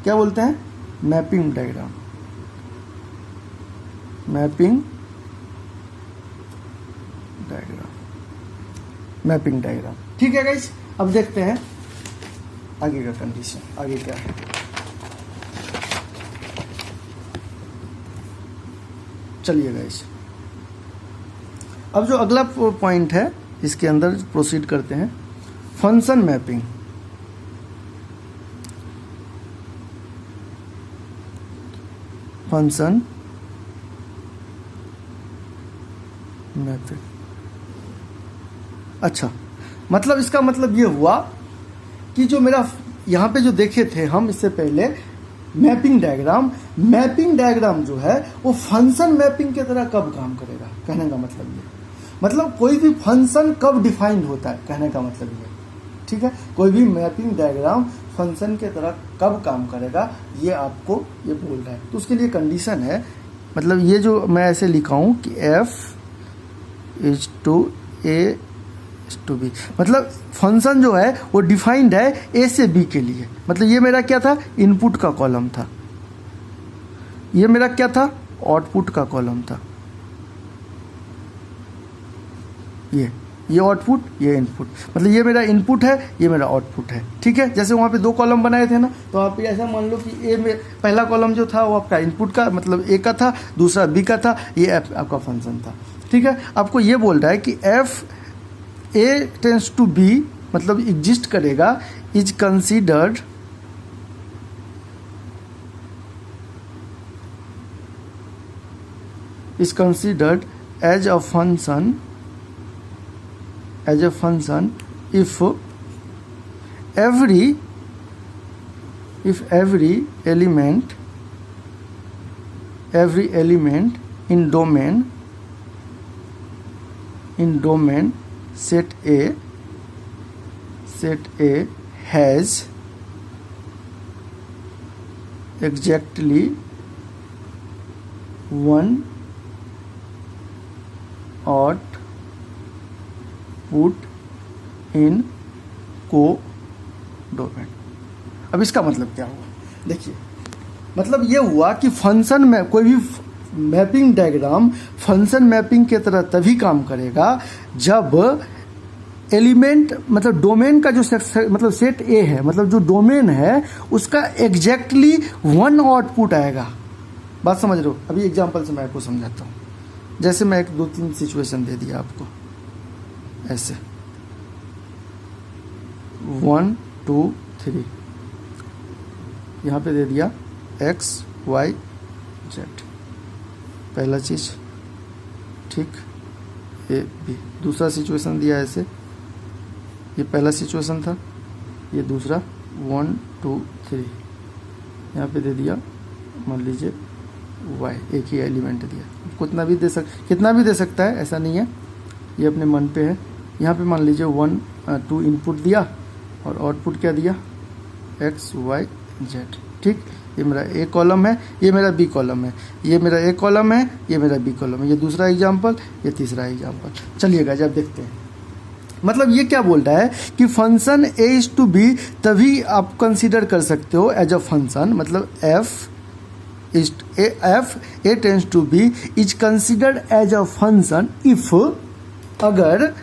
[SPEAKER 1] क्या बोलते हैं? Mapping diagram. Mapping diagram, mapping diagram, ठीक है गाइस। अब देखते हैं आगे का कंडीशन, आगे क्या है। चलिए गाइस, अब जो अगला पॉइंट है इसके अंदर प्रोसीड करते हैं। Function mapping. फंक्शन मैपिंग, अच्छा, मतलब इसका मतलब ये हुआ कि जो मेरा यहाँ पे जो देखे थे हम इससे पहले मैपिंग डायग्राम जो है वो फंक्शन मैपिंग की तरह कब काम करेगा, कहने का मतलब ये, मतलब कोई भी फंक्शन कब डिफाइंड होता है, कहने का मतलब ये, ठीक है। कोई भी मैपिंग डायग्राम फंक्शन की तरह कब काम करेगा ये आपको ये बोल रहा है। तो उसके लिए कंडीशन है, मतलब ये जो मैं ऐसे लिखा हूँ कि F=A=B, मतलब फंक्शन जो है वो डिफाइंड है A से B के लिए। मतलब ये मेरा क्या था? इनपुट का कॉलम था, ये मेरा क्या था? आउटपुट का कॉलम था। ये आउटपुट, ये इनपुट, मतलब ये मेरा इनपुट है, ये मेरा आउटपुट है, ठीक है। जैसे वहाँ पे दो कॉलम बनाए थे ना, तो आप ऐसा मान लो कि ए में पहला कॉलम जो था वो आपका इनपुट का मतलब ए का था, दूसरा बी का था, ये आपका फंक्शन था, ठीक है। आपको ये बोल रहा है कि F=A मतलब एग्जिस्ट करेगा, is considered as a function if every element in domain set A has exactly one output in codomain. अब इसका मतलब क्या हुआ, देखिए, मतलब ये हुआ कि फंक्शन में कोई भी मैपिंग डायग्राम फंक्शन मैपिंग की तरह तभी काम करेगा जब एलिमेंट मतलब डोमेन का जो मतलब सेट ए है, मतलब जो डोमेन है उसका एग्जैक्टली वन आउटपुट आएगा। बात समझ रहे हो? अभी एग्जांपल से मैं आपको समझाता हूँ। जैसे मैं एक 2-3 सिचुएशन दे दिया आपको, ऐसे 1 2 3, यहाँ पे दे दिया x y z, पहला चीज, ठीक, ए बी। दूसरा सिचुएशन दिया ऐसे, ये पहला सिचुएशन था, ये दूसरा 1 2 3, यहाँ पे दे दिया मान लीजिए y, एक ही एलिमेंट दिया। कितना भी दे सकता है, ऐसा नहीं है, ये अपने मन पे है। यहाँ पे मान लीजिए 1 2 इनपुट दिया और आउटपुट क्या दिया, x y z, ठीक। ये मेरा ए कॉलम है, ये मेरा बी कॉलम है, ये मेरा ए कॉलम है, ये मेरा बी कॉलम है, ये दूसरा एग्जाम्पल, ये तीसरा एग्जाम्पल। चलिएगा जब देखते हैं, मतलब ये क्या बोल रहा है कि फंक्शन A=B तभी आप कंसीडर कर सकते हो एज अ फंक्शन, मतलब F=A is considered as a function if अगर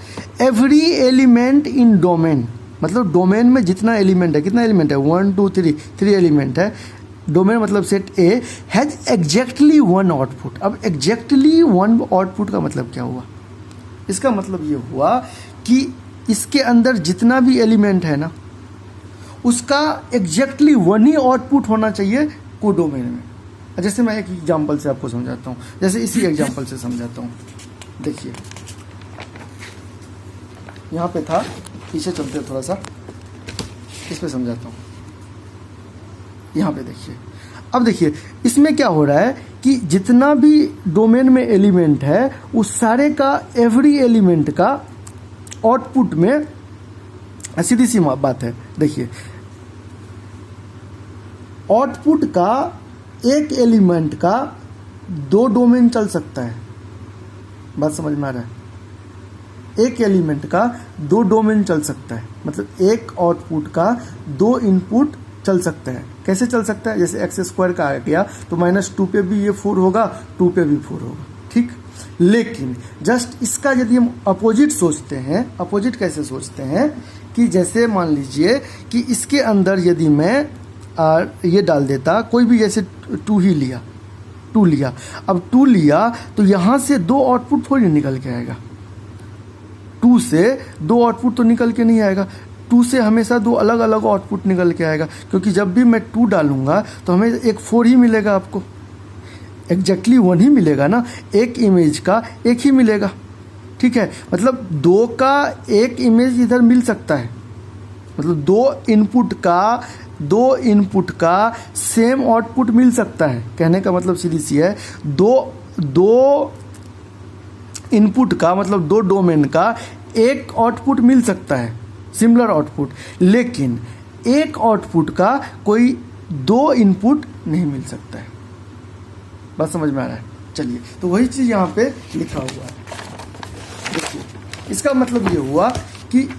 [SPEAKER 1] एवरी एलिमेंट इन डोमेन, मतलब डोमेन में जितना एलिमेंट है, कितना एलिमेंट है 1 2 3 एलिमेंट है, डोमेन मतलब set A has exactly one output. अब एग्जैक्टली वन आउटपुट का मतलब क्या हुआ? इसका मतलब ये हुआ कि इसके अंदर जितना भी एलिमेंट है ना, उसका एग्जैक्टली वन ही आउटपुट होना चाहिए कोडोमेन में। जैसे मैं एक एग्जांपल से आपको समझाता हूँ, जैसे इसी एग्जांपल से समझाता हूँ। देखिए यहाँ पे था, पीछे चलते हैं थोड़ा सा, इस पे समझाता हूँ। यहाँ पे देखिए, अब देखिए इसमें क्या हो रहा है कि जितना भी डोमेन में एलिमेंट है उस सारे का एवरी एलिमेंट का आउटपुट में सीधी सी बात है। देखिए आउटपुट का एक एलिमेंट का 2 डोमेन चल सकता है, बात समझ में आ रहा है? एक एलिमेंट का 2 डोमेन चल सकता है, मतलब एक आउटपुट का 2 इनपुट चल सकता है। कैसे चल सकता है? जैसे एक्स स्क्वायर का आ गया तो -2 पे भी ये 4 होगा, 2 पे भी 4 होगा, ठीक। लेकिन जस्ट इसका यदि हम अपोजिट सोचते हैं, अपोजिट कैसे सोचते हैं कि जैसे मान लीजिए कि इसके अंदर यदि मैं ये डाल देता, कोई भी जैसे 2 ही लिया, 2 लिया, अब 2 लिया तो यहाँ से 2 आउटपुट थोड़ी निकल के आएगा, 2 से 2 आउटपुट तो निकल के नहीं आएगा, 2 से हमेशा 2 अलग अलग आउटपुट निकल के आएगा, क्योंकि जब भी मैं 2 डालूंगा तो हमें एक 4 ही मिलेगा, आपको एग्जैक्टली 1 ही मिलेगा ना, एक इमेज का एक ही मिलेगा, ठीक है। मतलब 2 का एक इमेज इधर मिल सकता है, मतलब 2 इनपुट का सेम आउटपुट मिल सकता है। कहने का मतलब सीधी सी है, 2 इनपुट का मतलब 2 डोमेन का एक आउटपुट मिल सकता है, सिमिलर आउटपुट, लेकिन एक आउटपुट का कोई 2 इनपुट नहीं मिल सकता है। बात समझ में आ रहा है? चलिए, तो वही चीज़ यहाँ पे लिखा हुआ है। देखिए, इसका मतलब ये हुआ कि